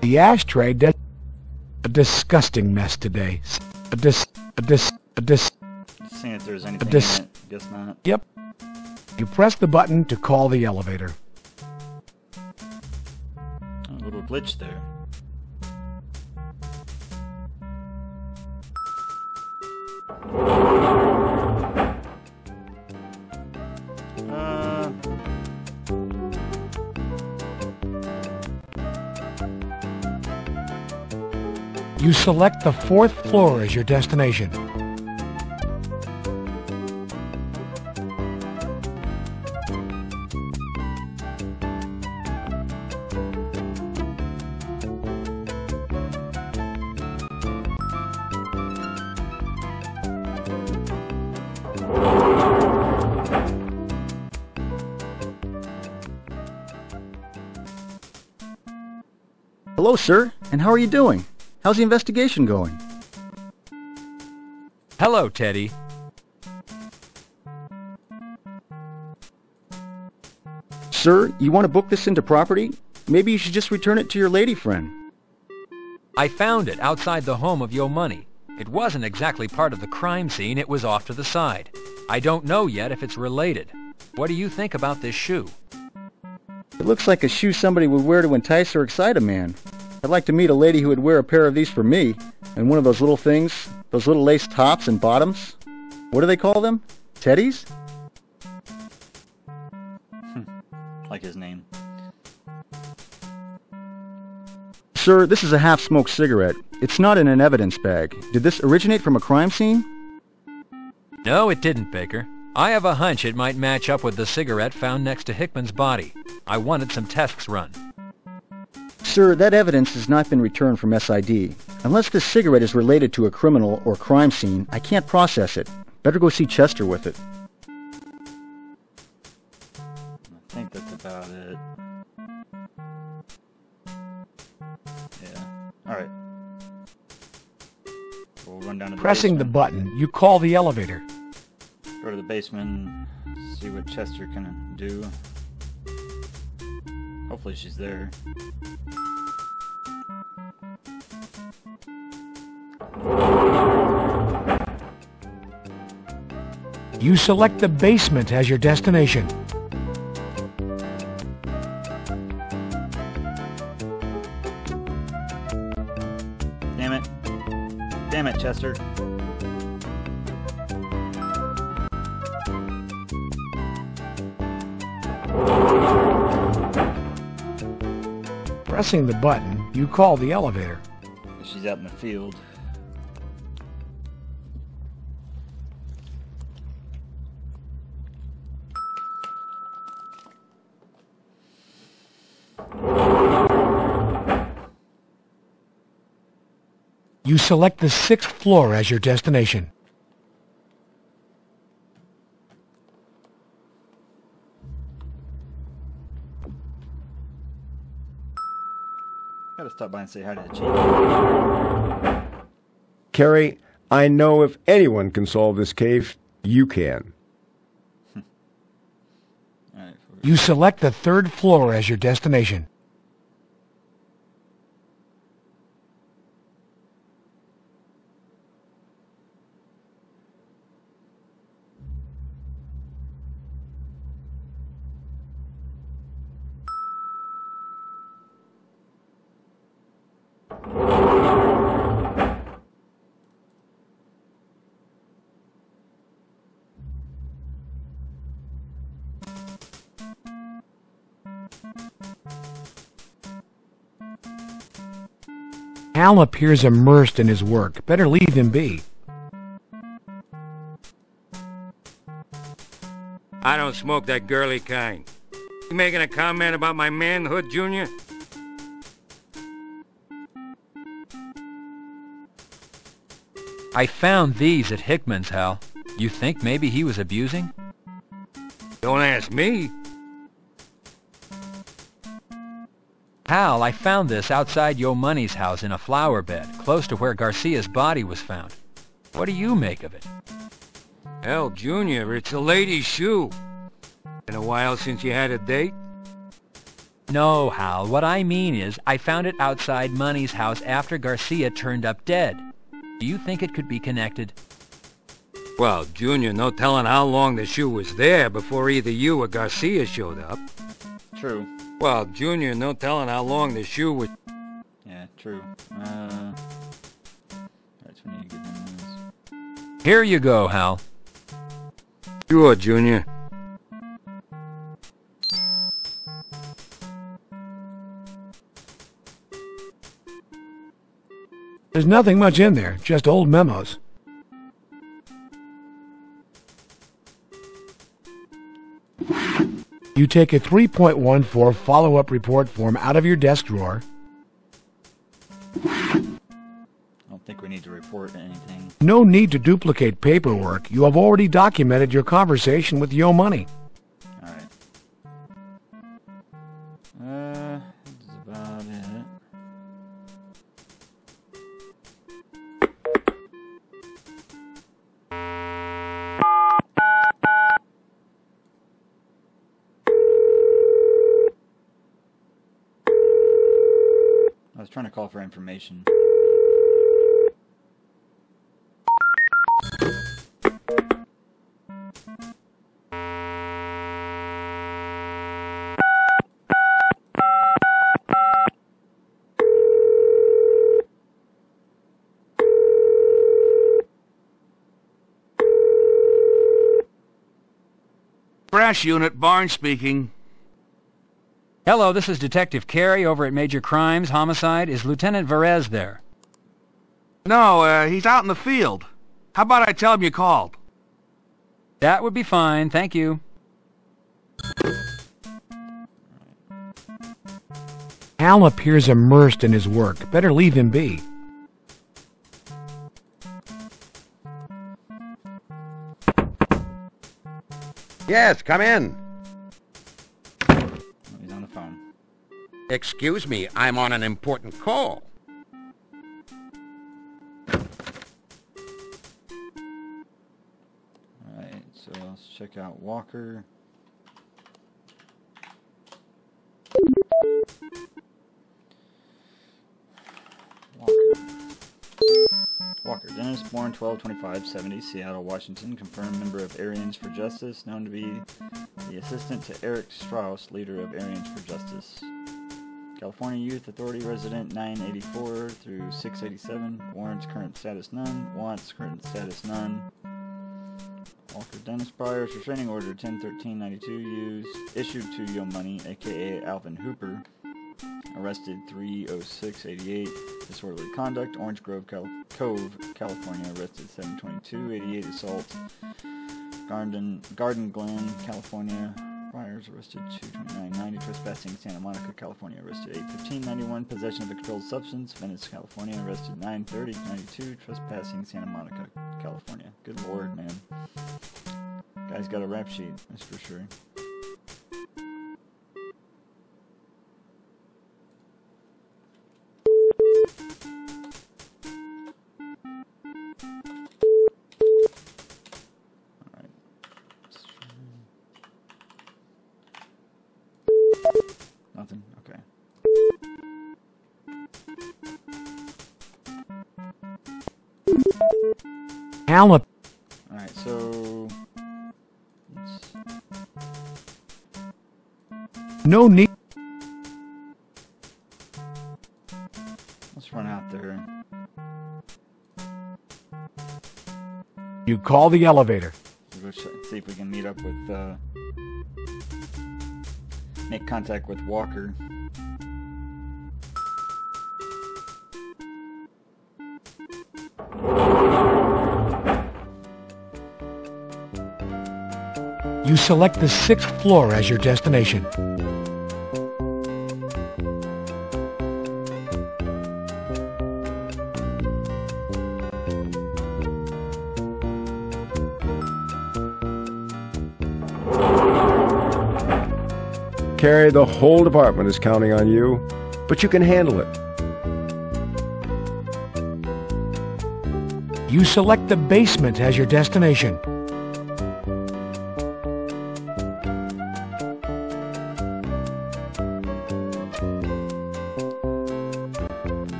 The ashtray a disgusting mess today. Seeing if there's anything in it. Guess not. Yep. You press the button to call the elevator. A little glitch there. You select the 4th floor as your destination. Hello, sir, and how are you doing? How's the investigation going? Hello, Teddy. Sir, you want to book this into property? Maybe you should just return it to your lady friend. I found it outside the home of Yo Money. It wasn't exactly part of the crime scene, it was off to the side. I don't know yet if it's related. What do you think about this shoe? It looks like a shoe somebody would wear to entice or excite a man. I'd like to meet a lady who would wear a pair of these for me, and one of those little things, those little lace tops and bottoms. What do they call them? Teddies? Like his name. Sir, this is a half-smoked cigarette. It's not in an evidence bag. Did this originate from a crime scene? No, it didn't, Baker. I have a hunch it might match up with the cigarette found next to Hickman's body. I wanted some tests run. Sir, that evidence has not been returned from SID. Unless this cigarette is related to a criminal or crime scene, I can't process it. Better go see Chester with it. I think that's about it. Yeah. Alright. We'll run down to the Pressing the button, you call the elevator. Go to the basement, see what Chester can do. Hopefully she's there. You select the basement as your destination. Damn it. Damn it, Chester. Pressing the button, you call the elevator. She's out in the field. You select the 6th floor as your destination. Gotta stop by and say hi to the chief. Carey, I know if anyone can solve this case, you can. You select the 3rd floor as your destination. Al appears immersed in his work. Better leave him be. I don't smoke that girly kind. You making a comment about my manhood, Junior? I found these at Hickman's, Hal. You think maybe he was abusing? Don't ask me. Hal, I found this outside Yo Money's house in a flower bed, close to where Garcia's body was found. What do you make of it? Hell, Junior, it's a lady's shoe. Been a while since you had a date? No, Hal, what I mean is I found it outside Money's house after Garcia turned up dead. Do you think it could be connected? Well, Junior, no telling how long the shoe was there before either you or Garcia showed up. True. Well, Junior, no telling how long the shoe was... Yeah, true. That's when you get in this. Here you go, Hal. Sure, Junior. There's nothing much in there, just old memos. You take a 3.14 follow-up report form out of your desk drawer. I don't think we need to report anything. No need to duplicate paperwork. You have already documented your conversation with Yo Money. Alright. That's about it. I was trying to call for information. Brass unit, Barnes speaking. Hello, this is Detective Carey over at Major Crimes, Homicide. Is Lieutenant Varese there? No, he's out in the field. How about I tell him you called? That would be fine, thank you. Hal appears immersed in his work. Better leave him be. Yes, come in. He's on the phone. Excuse me, I'm on an important call. Alright, so let's check out Walker. Walker, Dennis, born 12/25/70, Seattle, Washington, confirmed member of Aryans for Justice, known to be the assistant to Eric Strauss, leader of Aryans for Justice. California Youth Authority resident 984 through 687, warrants current status none, wants current status none. Walker Dennis Byers, restraining order 10/13/92 issued to Yo Money, aka Alvin Hooper. Arrested 3/06/88, disorderly conduct, Orange Grove, Cove, California. Arrested 7/22/88, assault, Garden Glen, California. Byers arrested 2/29/90, trespassing, Santa Monica, California. Arrested 8/15/91, possession of a controlled substance, Venice, California. Arrested 9/30/92, trespassing, Santa Monica, California. Good lord, man. Guy's got a rap sheet, that's for sure. Nothing? Okay. Alright, so... No need. Let's run out there. You call the elevator. We'll go see if we can meet up with, make contact with Walker. You select the 6th floor as your destination. Carey, the whole department is counting on you, but you can handle it. You select the basement as your destination.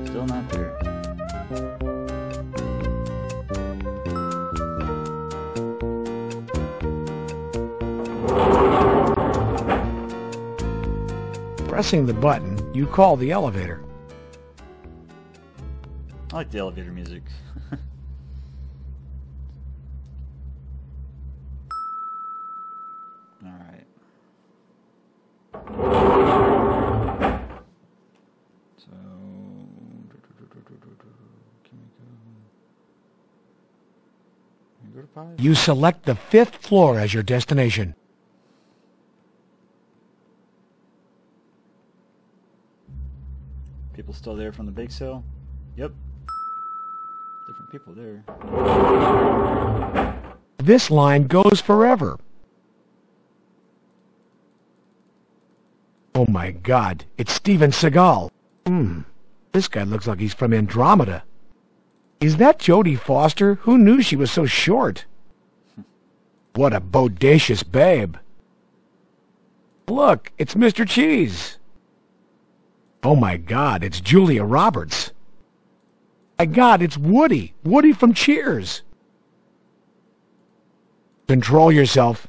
Still not there. Pressing the button, you call the elevator. I like the elevator music. go to 5? You select the 5th floor as your destination. People still there from the bake sale? Yep. Different people there. This line goes forever. Oh my God, it's Steven Seagal. This guy looks like he's from Andromeda. Is that Jodie Foster? Who knew she was so short? What a bodacious babe. Look, it's Mr. Cheese. Oh my God, it's Julia Roberts. My God, it's Woody. Woody from Cheers. Control yourself.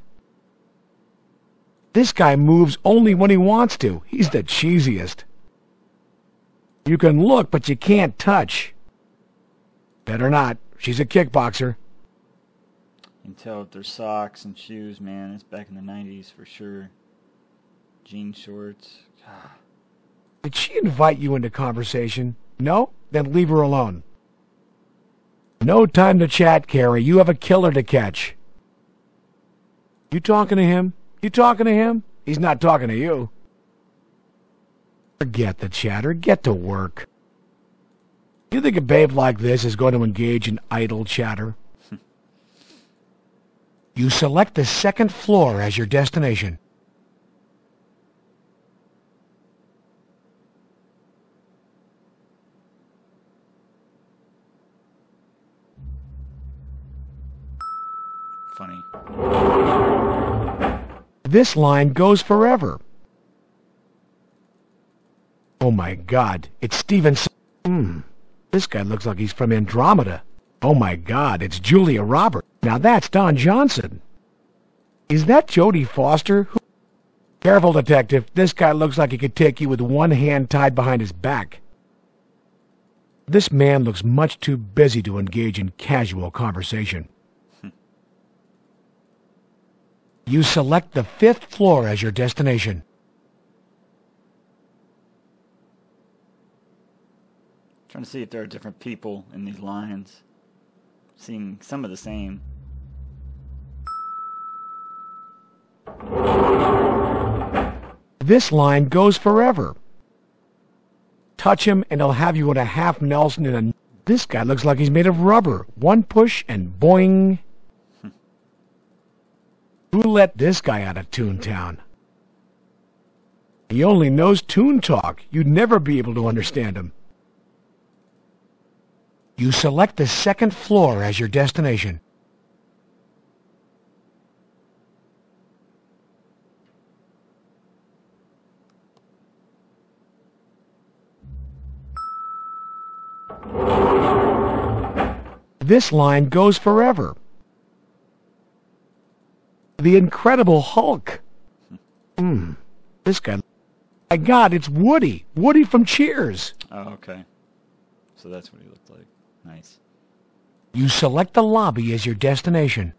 This guy moves only when he wants to. He's the cheesiest. You can look, but you can't touch. Better not. She's a kickboxer. You can tell if there's socks and shoes, man. It's back in the 90s for sure. Jean shorts. God. Did she invite you into conversation? No? Then leave her alone. No time to chat, Carey. You have a killer to catch. You talking to him? You talking to him? He's not talking to you. Forget the chatter. Get to work. You think a babe like this is going to engage in idle chatter? You select the 2nd floor as your destination. Funny. This line goes forever. Oh my God, it's Steven. This guy looks like he's from Andromeda. Oh my God, it's Julia Roberts. Now that's Don Johnson. Is that Jodie Foster? Careful, detective. This guy looks like he could take you with one hand tied behind his back. This man looks much too busy to engage in casual conversation. You select the 5th floor as your destination. Trying to see if there are different people in these lines. Seeing some of the same. This line goes forever. Touch him and he'll have you in a half Nelson in a... This guy looks like he's made of rubber. One push and boing. Who let this guy out of Toontown? He only knows Toon Talk. You'd never be able to understand him. You select the 2nd floor as your destination. This line goes forever. The Incredible Hulk. This guy... My God, it's Woody. Woody from Cheers. Oh, okay. So that's what he looked like. Nice. You select the lobby as your destination.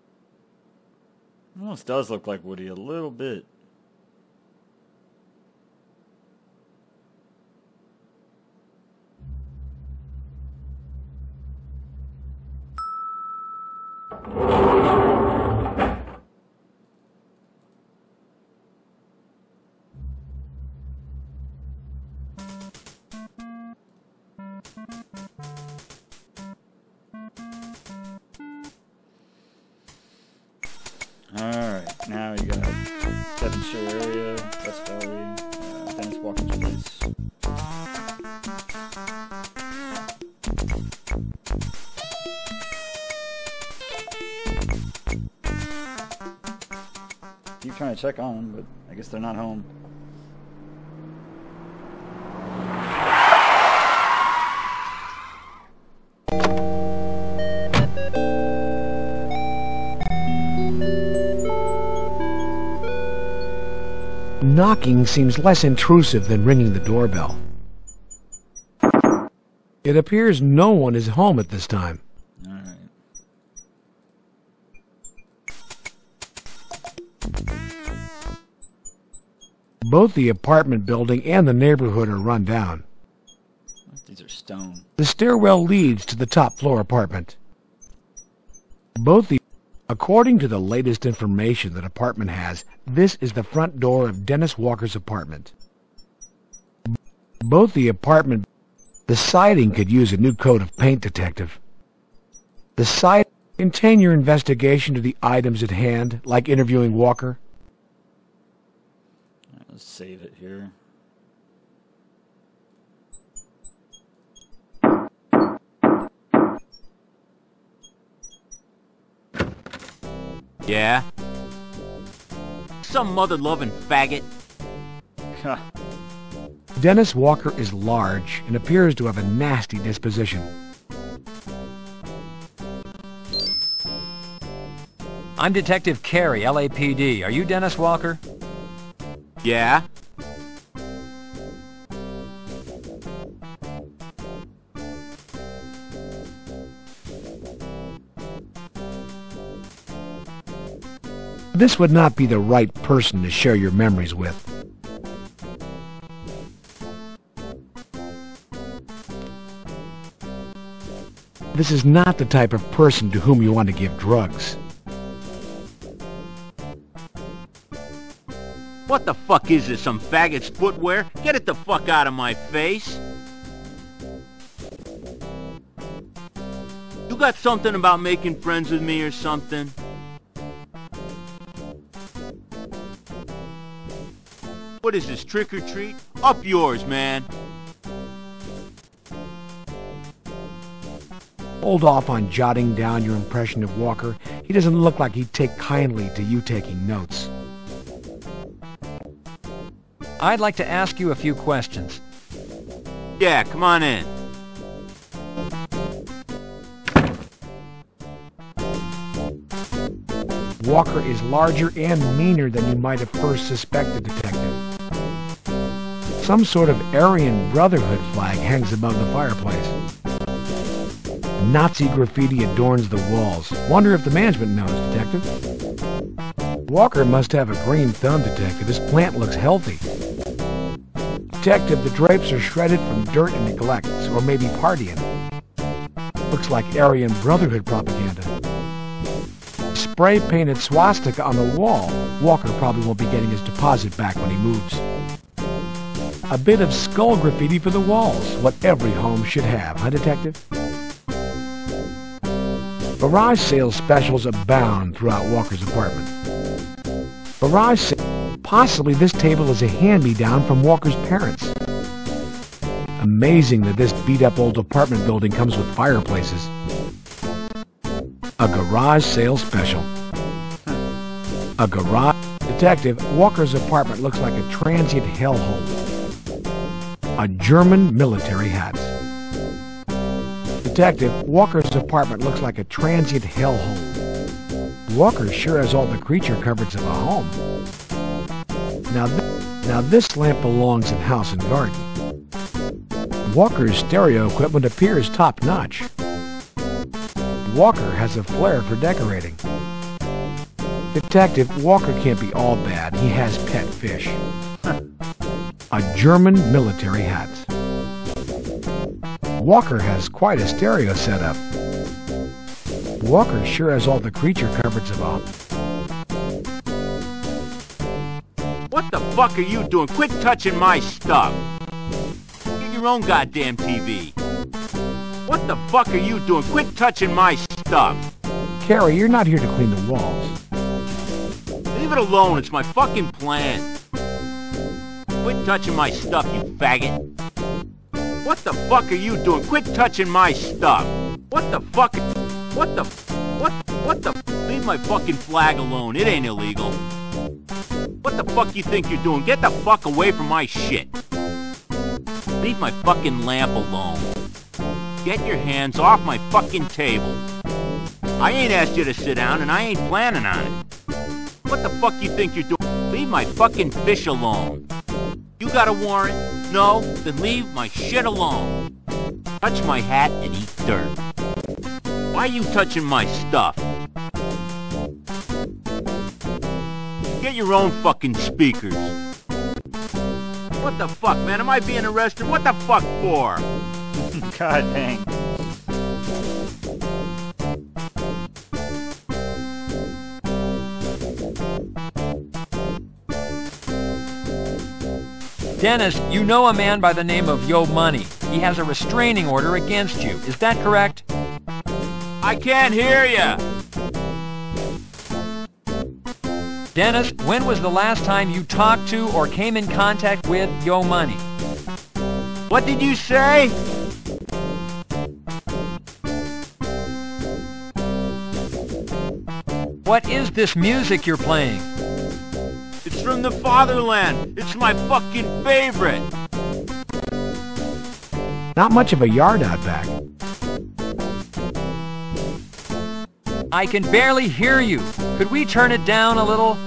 Almost does look like Woody a little bit. Alright, now you got Devonshire area, West Valley, Dennis Walker's place. Keep trying to check on them, but I guess they're not home. Knocking seems less intrusive than ringing the doorbell. It appears no one is home at this time. Alright. Both the apartment building and the neighborhood are run down. These are stone. The stairwell leads to the top floor apartment. Both the... According to the latest information the department has, this is the front door of Dennis Walker's apartment. Both the apartment... The siding could use a new coat of paint, Detective. The siding... Contain your investigation to the items at hand, like interviewing Walker. Let's save it here. Yeah? Some mother-loving faggot. Dennis Walker is large and appears to have a nasty disposition. I'm Detective Carey, LAPD. Are you Dennis Walker? Yeah? This would not be the right person to share your memories with. This is not the type of person to whom you want to give drugs. What the fuck is this, some faggot's footwear? Get it the fuck out of my face! You got something about making friends with me or something? What is this, trick or treat? Up yours, man! Hold off on jotting down your impression of Walker. He doesn't look like he'd take kindly to you taking notes. I'd like to ask you a few questions. Yeah, come on in. Walker is larger and meaner than you might have first suspected, Detective. Some sort of Aryan Brotherhood flag hangs above the fireplace. Nazi graffiti adorns the walls. Wonder if the management knows, Detective. Walker must have a green thumb, Detective. This plant looks healthy. Detective, the drapes are shredded from dirt and neglect, or maybe partying. Looks like Aryan Brotherhood propaganda. Spray-painted swastika on the wall. Walker probably won't be getting his deposit back when he moves. A bit of skull graffiti for the walls, what every home should have, huh, Detective? Garage sale specials abound throughout Walker's apartment. Garage sale... Possibly this table is a hand-me-down from Walker's parents. Amazing that this beat-up old apartment building comes with fireplaces. A garage sale special. A garage... Detective, Walker's apartment looks like a transient hellhole. A German military hat. Detective, Walker's apartment looks like a transient hellhole. Walker sure has all the creature comforts of a home. Now this lamp belongs in House and Garden. Walker's stereo equipment appears top-notch. Walker has a flair for decorating. Detective, Walker can't be all bad. He has pet fish. A German military hat. Walker has quite a stereo setup. Walker sure has all the creature comforts of a... What the fuck are you doing? Quit touching my stuff! Get your own goddamn TV! What the fuck are you doing? Quit touching my stuff! Carey, you're not here to clean the walls. Leave it alone, it's my fucking plan. Quit touching my stuff, you faggot. What the fuck are you doing? Quit touching my stuff! What the fuck? What the... Leave my fucking flag alone, it ain't illegal. What the fuck you think you're doing? Get the fuck away from my shit. Leave my fucking lamp alone. Get your hands off my fucking table. I ain't asked you to sit down and I ain't planning on it. What the fuck you think you're doing? Leave my fucking fish alone. You got a warrant? No? Then leave my shit alone. Touch my hat and eat dirt. Why are you touching my stuff? Get your own fucking speakers. What the fuck, man? Am I being arrested? What the fuck for? God dang. Dennis, you know a man by the name of Yo Money. He has a restraining order against you. Is that correct? I can't hear ya! Dennis, when was the last time you talked to or came in contact with Yo Money? What did you say? What is this music you're playing? It's from the fatherland. It's my fucking favorite. Not much of a yard out back. I can barely hear you. Could we turn it down a little?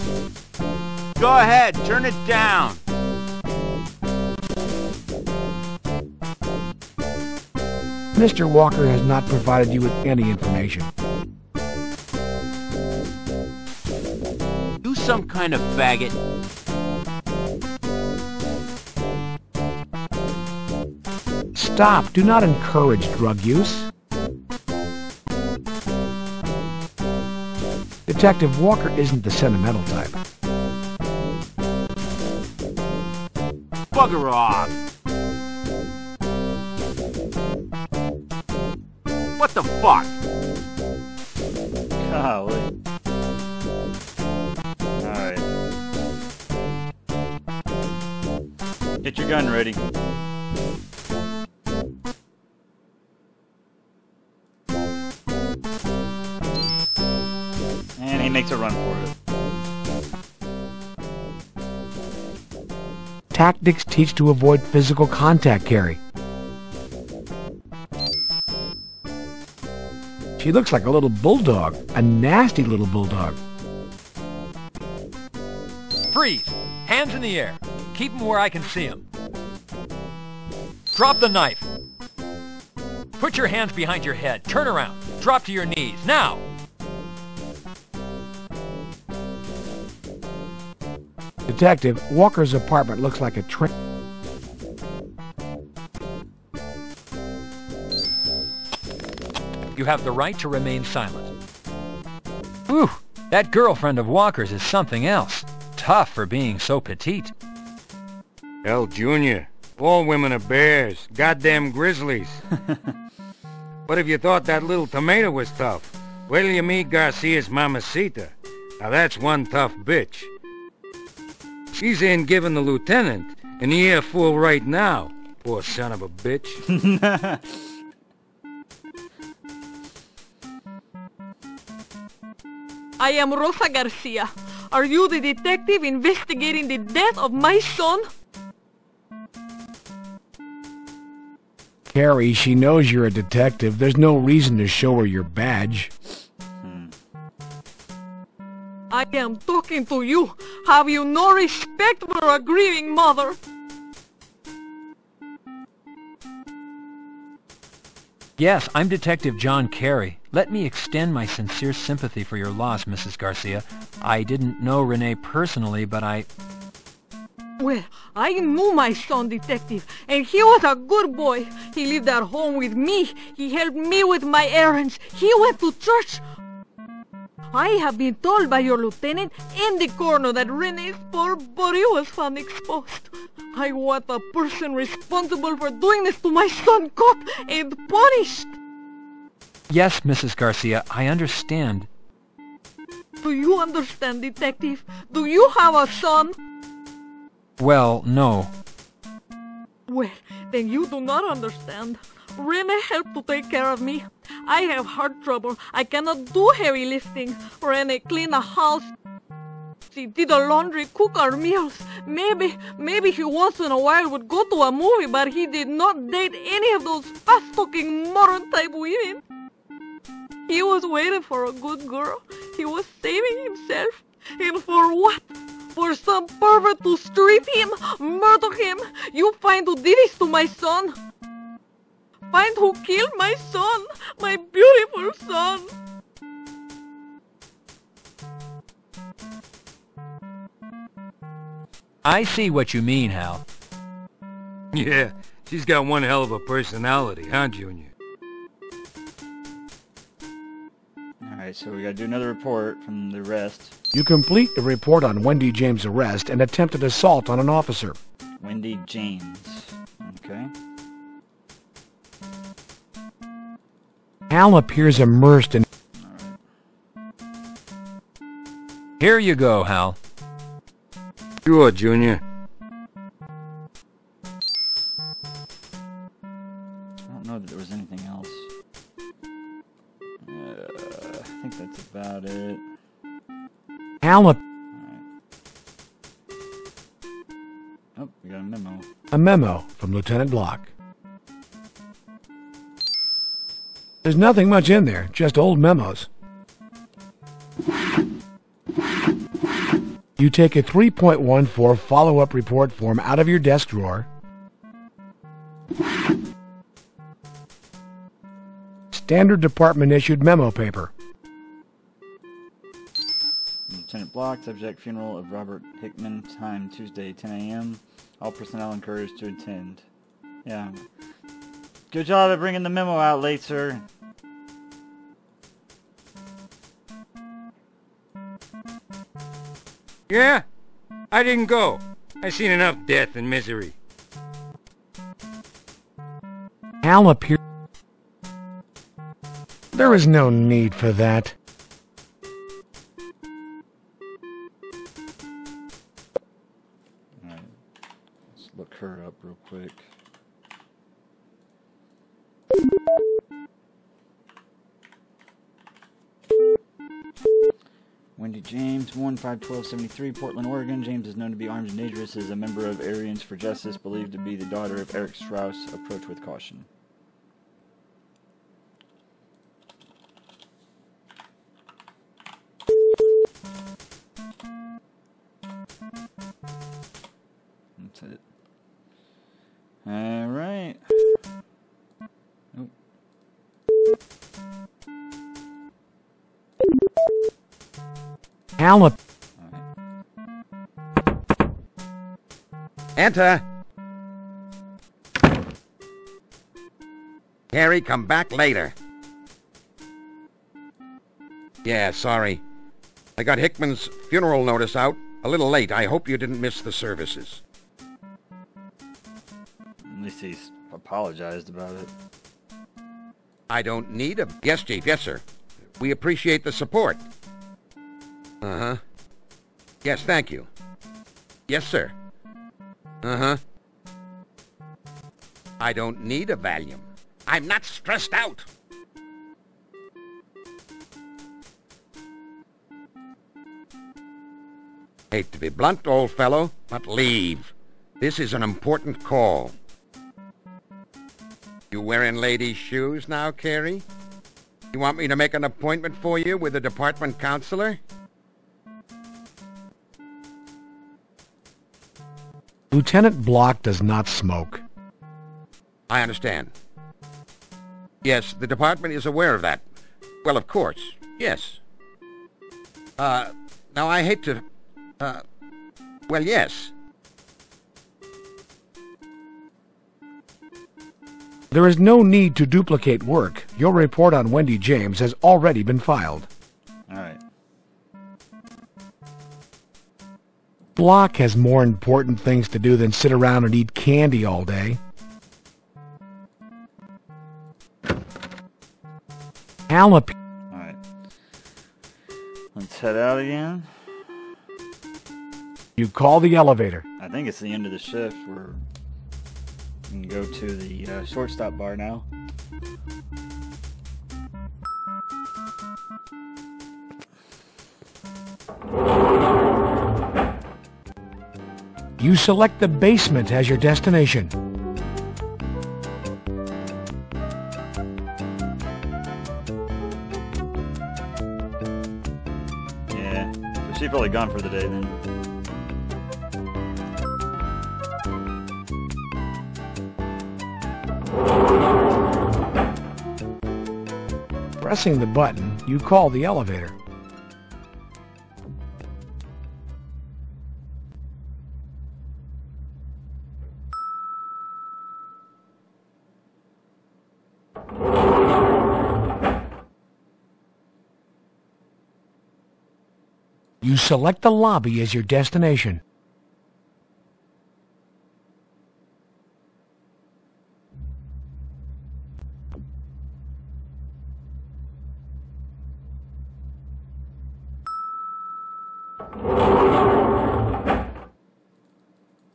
Go ahead, turn it down. Mr. Walker has not provided you with any information. You some kind of faggot. Stop. Do not encourage drug use. Detective Walker isn't the sentimental type. Bugger off. What the fuck? Golly. Alright. Get your gun ready. And he makes a run for it. Tactics teach to avoid physical contact, Carey. She looks like a little bulldog, a nasty little bulldog. Freeze! Hands in the air. Keep them where I can see them. Drop the knife. Put your hands behind your head. Turn around. Drop to your knees. Now! Detective, Walker's apartment looks like a train. You have the right to remain silent. Whew! That girlfriend of Walker's is something else. Tough for being so petite. Hell, Junior, all women are bears. Goddamn grizzlies. But if you thought that little tomato was tough, wait till you meet Garcia's mamacita. Now that's one tough bitch. She's in giving the lieutenant an earful right now. Poor son of a bitch. I am Rosa Garcia. Are you the detective investigating the death of my son? Carey, she knows you're a detective. There's no reason to show her your badge. I am talking to you. Have you no respect for a grieving mother? Yes, I'm Detective John Carey. Let me extend my sincere sympathy for your loss, Mrs. Garcia. I didn't know Rene personally, but I... Well, I knew my son, Detective, and he was a good boy. He lived at home with me. He helped me with my errands. He went to church. I have been told by your lieutenant in the coroner that Rene's poor body was found exposed. I want the person responsible for doing this to my son caught and punished. Yes, Mrs. Garcia, I understand. Do you understand, Detective? Do you have a son? Well, no. Well, then you do not understand. Rene helped to take care of me. I have heart trouble. I cannot do heavy lifting. Rene cleaned the house. She did the laundry, cook our meals. Maybe he once in a while would go to a movie, but he did not date any of those fast-talking modern-type women. He was waiting for a good girl. He was saving himself. And for what? For some pervert to strip him, murder him. You find who did this to my son. Find who killed my son, my beautiful son. I see what you mean, Hal. Yeah, she's got one hell of a personality, huh, Junior? Alright, so we gotta do another report from the arrest. You complete the report on Wendy James' arrest and attempted assault on an officer. Wendy James. Okay. Hal appears immersed in... Here you go, Hal. Sure, Junior. I don't know that there was anything else. I think that's about it. Hal... Oh, we got a memo. A memo from Lieutenant Block. There's nothing much in there, just old memos. You take a 3.14 follow-up report form out of your desk drawer. Standard department-issued memo paper. Lieutenant Block, subject funeral of Robert Hickman, time Tuesday, 10 a.m. All personnel encouraged to attend. Yeah. Good job at bringing the memo out late, sir. Yeah? I didn't go. I seen enough death and misery. Hal appeared... There is no need for that. Alright. Let's look her up real quick. Wendy James, 1/5/12/73, Portland, Oregon. James is known to be armed and dangerous. Is a member of Aryans for Justice, believed to be the daughter of Eric Strauss. Approach with caution. That's it. All right. Oh. Hal... Enter. Carey, come back later. Yeah, sorry. I got Hickman's funeral notice out a little late. I hope you didn't miss the services. At least he's apologized about it. I don't need a... Yes, Chief. Yes, sir. We appreciate the support. Uh-huh. Yes, thank you. Yes, sir. Uh-huh. I don't need a Valium. I'm not stressed out. Hate to be blunt, old fellow, but leave. This is an important call. You wearing ladies' shoes now, Carey? You want me to make an appointment for you with a department counselor? Lieutenant Block does not smoke. I understand. Yes, the department is aware of that. Well, of course, yes. Now I hate to... well, yes. There is no need to duplicate work. Your report on Wendy James has already been filed. All right. Block has more important things to do than sit around and eat candy all day. Alright. Let's head out again. You call the elevator. I think it's the end of the shift. We can go to the shortstop bar now. You select the basement as your destination. Yeah, so she's probably gone for the day then. Pressing the button, you call the elevator. You select the lobby as your destination.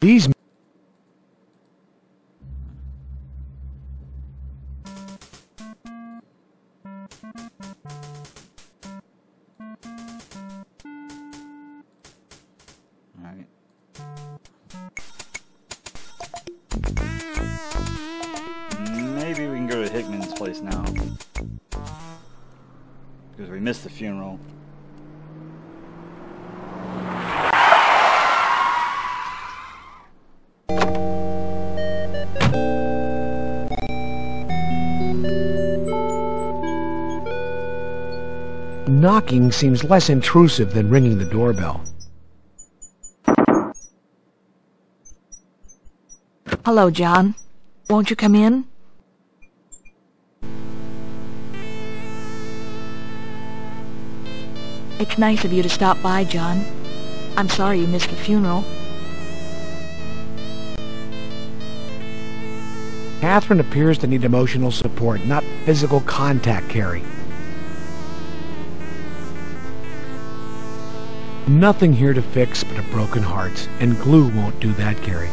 These... Alright. Maybe we can go to Hickman's place now. Because we missed the funeral. Knocking seems less intrusive than ringing the doorbell. Hello, John. Won't you come in? It's nice of you to stop by, John. I'm sorry you missed the funeral. Catherine appears to need emotional support, not physical contact, Carey. Nothing here to fix but a broken heart, and glue won't do that, Carey.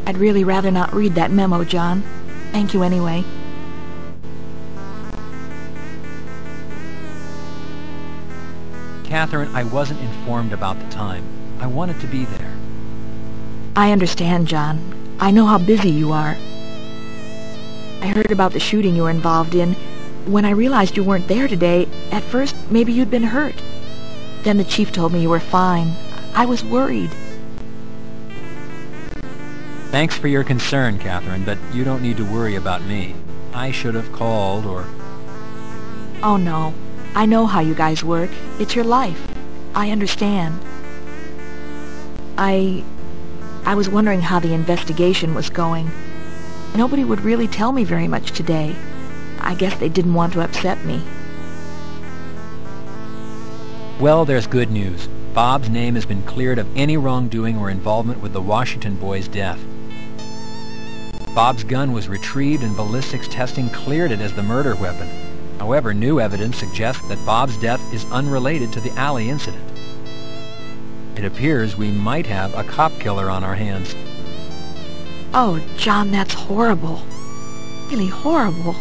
I'd really rather not read that memo, John. Thank you anyway. Catherine, I wasn't informed about the time. I wanted to be there. I understand, John. I know how busy you are. I heard about the shooting you were involved in. When I realized you weren't there today, at first, maybe you'd been hurt. Then the chief told me you were fine. I was worried. Thanks for your concern, Catherine, but you don't need to worry about me. I should have called or... Oh, no. I know how you guys work. It's your life. I understand. I was wondering how the investigation was going. Nobody would really tell me very much today. I guess they didn't want to upset me. Well, there's good news. Bob's name has been cleared of any wrongdoing or involvement with the Washington boy's death. Bob's gun was retrieved and ballistics testing cleared it as the murder weapon. However, new evidence suggests that Bob's death is unrelated to the alley incident. It appears we might have a cop killer on our hands. Oh, John, that's horrible. Really horrible.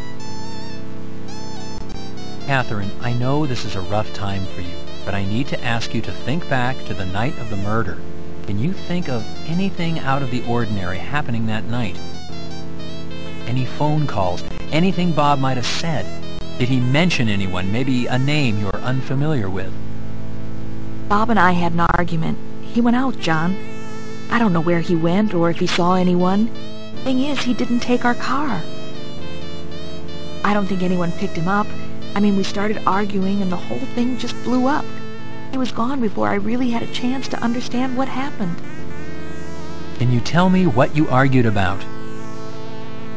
Catherine, I know this is a rough time for you, but I need to ask you to think back to the night of the murder. Can you think of anything out of the ordinary happening that night? Any phone calls? Anything Bob might have said? Did he mention anyone, maybe a name you're unfamiliar with? Bob and I had an argument. He went out, John. I don't know where he went or if he saw anyone. Thing is, he didn't take our car. I don't think anyone picked him up. I mean, we started arguing and the whole thing just blew up. He was gone before I really had a chance to understand what happened. Can you tell me what you argued about?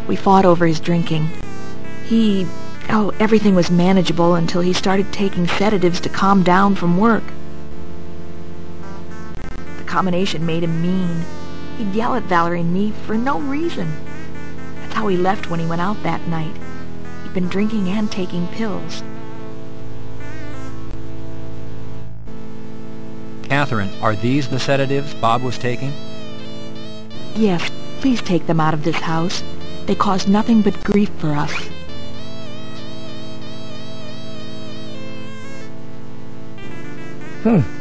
We fought over his drinking. Everything was manageable until he started taking sedatives to calm down from work. The combination made him mean. He'd yell at Valerie and me for no reason. That's how he left when he went out that night. He'd been drinking and taking pills. Catherine, are these the sedatives Bob was taking? Yes, please take them out of this house. They cause nothing but grief for us.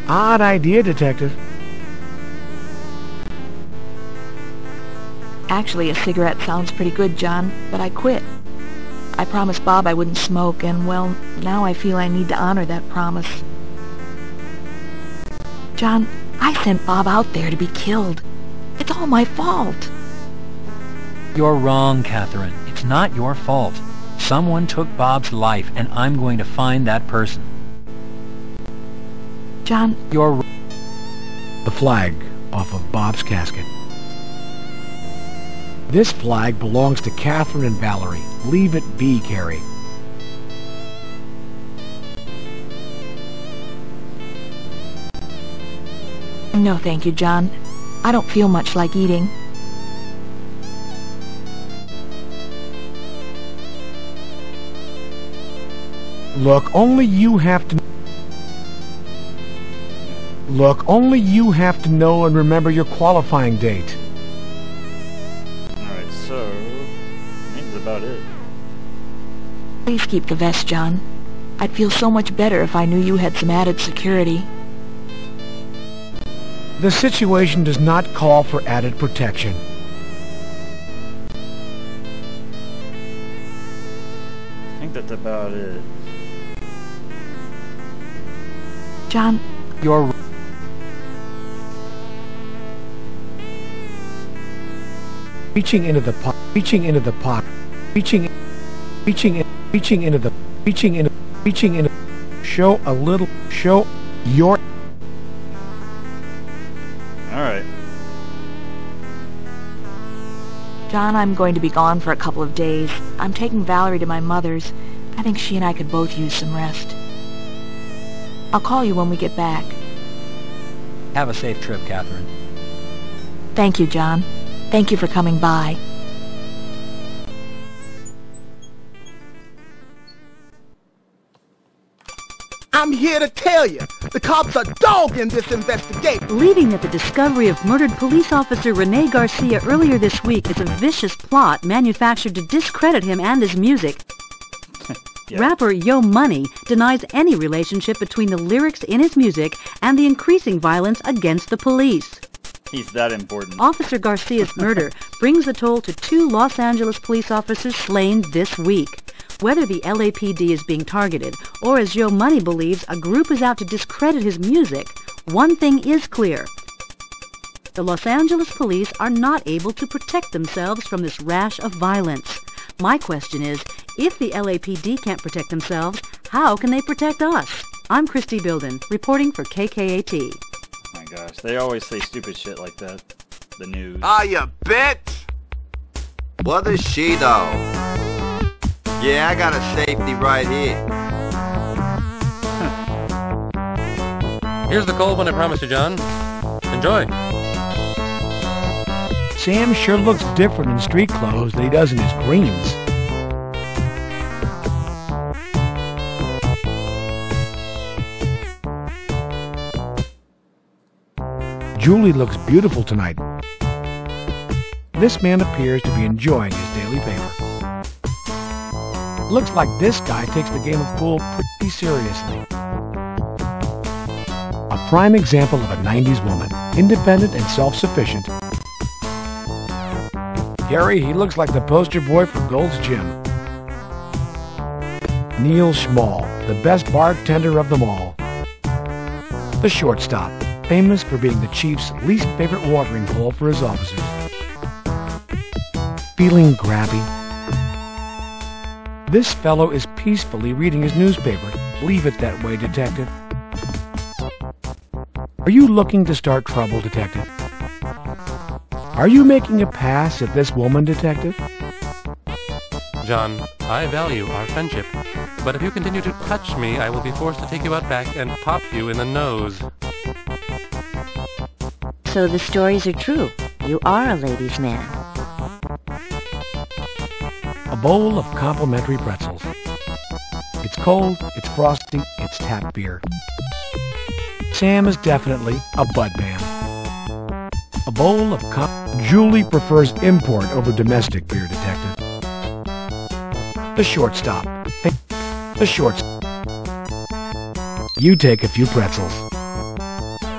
Odd idea, Detective. Actually, a cigarette sounds pretty good, John, but I quit. I promised Bob I wouldn't smoke, and, well, now I feel I need to honor that promise. John, I sent Bob out there to be killed. It's all my fault. You're wrong, Catherine. It's not your fault. Someone took Bob's life, and I'm going to find that person. John, you're... The flag off of Bob's casket. This flag belongs to Catherine and Valerie. Leave it be, Carey. No, thank you, John. I don't feel much like eating. Look, only you have to know and remember your qualifying date. Alright, so I think that's about it. Please keep the vest, John. I'd feel so much better if I knew you had some added security. The situation does not call for added protection. I think that's about it. John, You're reaching into the pot, reaching into the pot, reaching into, show your. Alright. John, I'm going to be gone for a couple of days. I'm taking Valerie to my mother's. I think she and I could both use some rest. I'll call you when we get back. Have a safe trip, Catherine. Thank you, John. Thank you for coming by. I'm here to tell you, the cops are dogging this investigation. Leading at the discovery of murdered police officer Rene Garcia earlier this week is a vicious plot manufactured to discredit him and his music. Yeah. Rapper Yo Money denies any relationship between the lyrics in his music and the increasing violence against the police. He's that important. Officer Garcia's murder brings the toll to 2 Los Angeles police officers slain this week. Whether the LAPD is being targeted, or as Yo Money believes a group is out to discredit his music, one thing is clear. The Los Angeles police are not able to protect themselves from this rash of violence. My question is, if the LAPD can't protect themselves, how can they protect us? I'm Christy Bilden, reporting for KKAT. Oh my gosh, they always say stupid shit like that. The news. Ah, you bitch! What is she, though? Yeah, I got a safety right here. Here's the cold one I promised you, John. Enjoy. Sam sure looks different in street clothes than he does in his greens. Julie looks beautiful tonight. This man appears to be enjoying his daily paper. Looks like this guy takes the game of pool pretty seriously. A prime example of a 90s woman, independent and self-sufficient. Gary, he looks like the poster boy for Gold's Gym. Neil Schmall, the best bartender of them all. The shortstop, famous for being the Chiefs' least favorite watering hole for his officers. Feeling grabby? This fellow is peacefully reading his newspaper. Leave it that way, Detective. Are you looking to start trouble, Detective? Are you making a pass at this woman, Detective? John, I value our friendship, but if you continue to touch me, I will be forced to take you out back and pop you in the nose. So the stories are true. You are a ladies' man. A bowl of complimentary pretzels. It's cold, it's frosty, it's tap beer. Sam is definitely a bud man. A bowl of Julie prefers import over domestic beer, Detective. The shortstop. The shortstop. You take a few pretzels.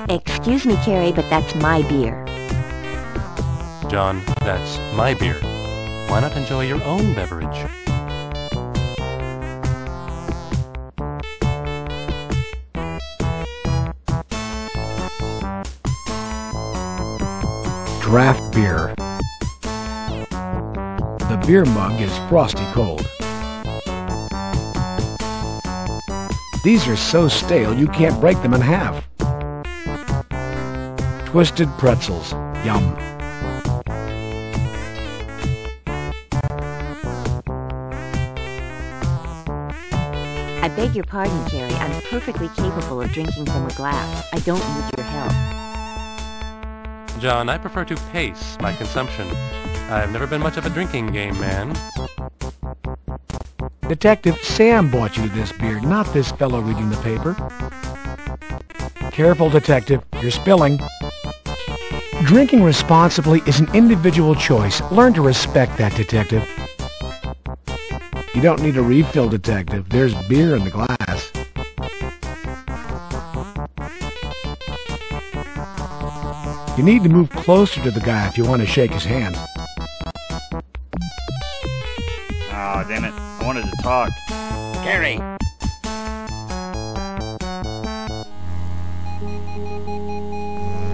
Excuse me, Carey, but that's my beer. John, that's my beer. Why not enjoy your own beverage? Draft beer. The beer mug is frosty cold. These are so stale you can't break them in half. Twisted pretzels. Yum. I beg your pardon, Carey. I'm perfectly capable of drinking from a glass. I don't need your help. John, I prefer to pace my consumption. I've never been much of a drinking game man. Detective, Sam bought you this beer, not this fellow reading the paper. Careful, Detective. You're spilling. Drinking responsibly is an individual choice. Learn to respect that, Detective. You don't need a refill, Detective. There's beer in the glass. You need to move closer to the guy if you want to shake his hand. Oh, damn it. I wanted to talk. Carey!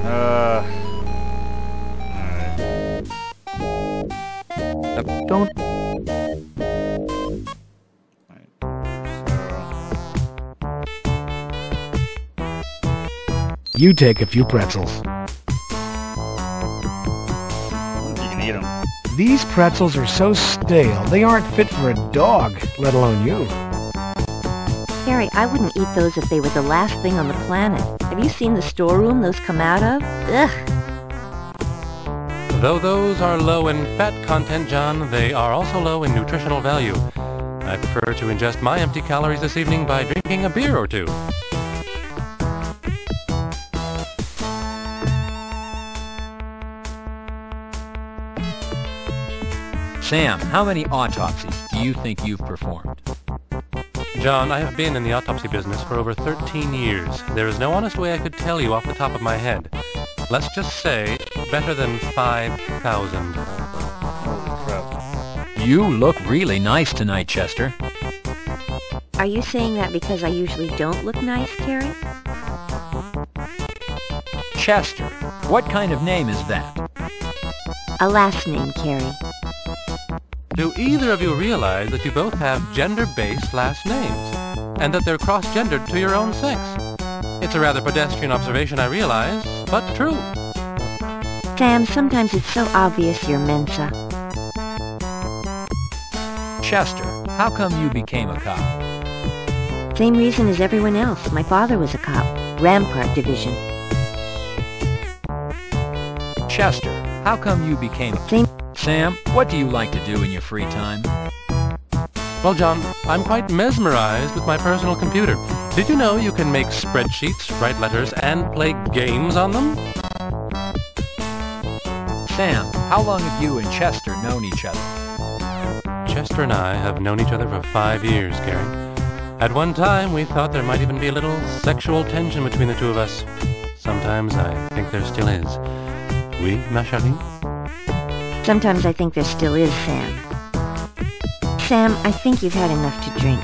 Alright. Don't... You take a few pretzels. You can eat them. These pretzels are so stale, they aren't fit for a dog, let alone you. Carey, I wouldn't eat those if they were the last thing on the planet. Have you seen the storeroom those come out of? Ugh. Though those are low in fat content, John, they are also low in nutritional value. I prefer to ingest my empty calories this evening by drinking a beer or two. Sam, how many autopsies do you think you've performed? John, I have been in the autopsy business for over 13 years. There is no honest way I could tell you off the top of my head. Let's just say, better than 5,000. Holy crap. You look really nice tonight, Chester. Are you saying that because I usually don't look nice, Carey? Chester, what kind of name is that? A last name, Carey. Do either of you realize that you both have gender-based last names, and that they're cross-gendered to your own sex? It's a rather pedestrian observation, I realize, but true. Sam, sometimes it's so obvious you're Mensa. Chester, how come you became a cop? Same reason as everyone else. My father was a cop. Rampart Division. Chester, how come you became... Sam, what do you like to do in your free time? Well, John, I'm quite mesmerized with my personal computer. Did you know you can make spreadsheets, write letters, and play games on them? Sam, how long have you and Chester known each other? Chester and I have known each other for 5 years, Carey. At one time, we thought there might even be a little sexual tension between the two of us. Sometimes I think there still is. Oui, ma chérie? Sometimes I think there still is, Sam. Sam, I think you've had enough to drink.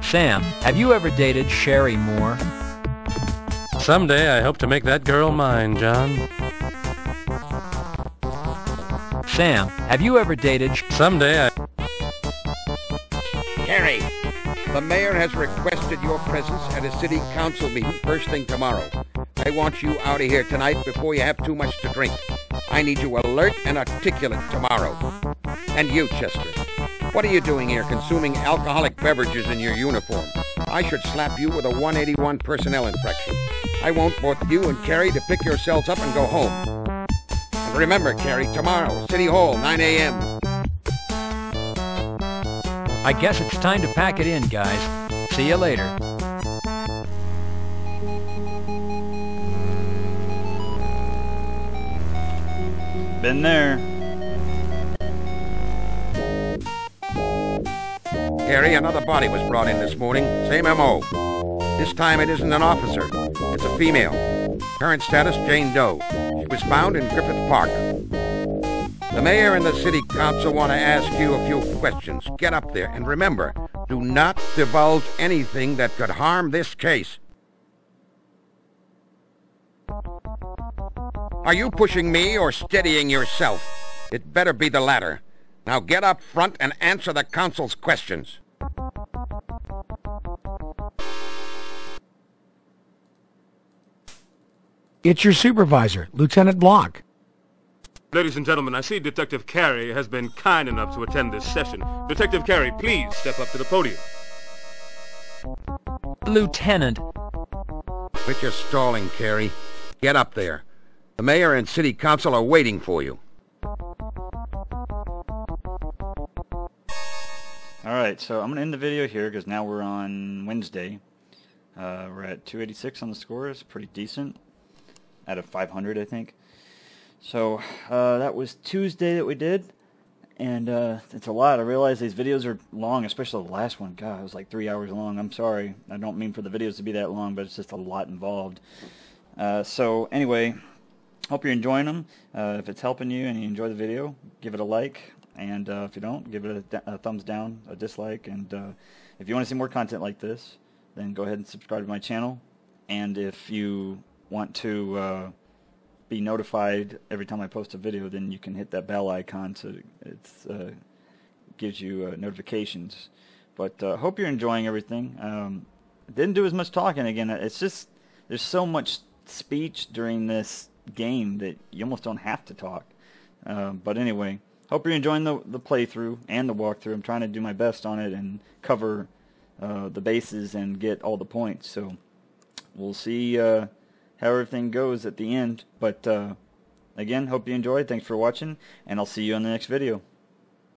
Sam, have you ever dated Sherry Moore? Someday I hope to make that girl mine, John. Sam, have you ever dated... Someday I... Carey, the mayor has requested your presence at a city council meeting first thing tomorrow. I want you out of here tonight before you have too much to drink. I need you alert and articulate tomorrow. And you, Chester, what are you doing here consuming alcoholic beverages in your uniform? I should slap you with a 181 personnel infraction. I want both you and Carey to pick yourselves up and go home. And remember, Carey, tomorrow, City Hall, 9 a.m. I guess it's time to pack it in, guys. See you later. Been there. Carey, another body was brought in this morning. Same M.O. This time it isn't an officer. It's a female. Current status, Jane Doe. She was found in Griffith Park. The mayor and the city council want to ask you a few questions. Get up there, and remember, do not divulge anything that could harm this case. Are you pushing me or steadying yourself? It better be the latter. Now get up front and answer the council's questions. It's your supervisor, Lieutenant Blanc. Ladies and gentlemen, I see Detective Carey has been kind enough to attend this session. Detective Carey, please step up to the podium. Lieutenant. Quit your stalling, Carey. Get up there. The mayor and city council are waiting for you. Alright, so I'm going to end the video here because now we're on Wednesday. We're at 286 on the scores, pretty decent. Out of 500, I think. So, that was Tuesday that we did. And it's a lot. I realize these videos are long, especially the last one. God, it was like 3 hours long. I'm sorry. I don't mean for the videos to be that long, but it's just a lot involved. So, anyway, hope you're enjoying them. If it's helping you and you enjoy the video, give it a like. And if you don't, give it a thumbs down, a dislike. And if you want to see more content like this, then go ahead and subscribe to my channel. And if you want to be notified every time I post a video, then you can hit that bell icon so it gives you notifications. But hope you're enjoying everything. Didn't do as much talking again. It's just there's so much speech during this game that you almost don't have to talk. But anyway, hope you're enjoying the playthrough and the walkthrough. I'm trying to do my best on it and cover the bases and get all the points. So we'll see how everything goes at the end. But again, hope you enjoyed. Thanks for watching, and I'll see you on the next video.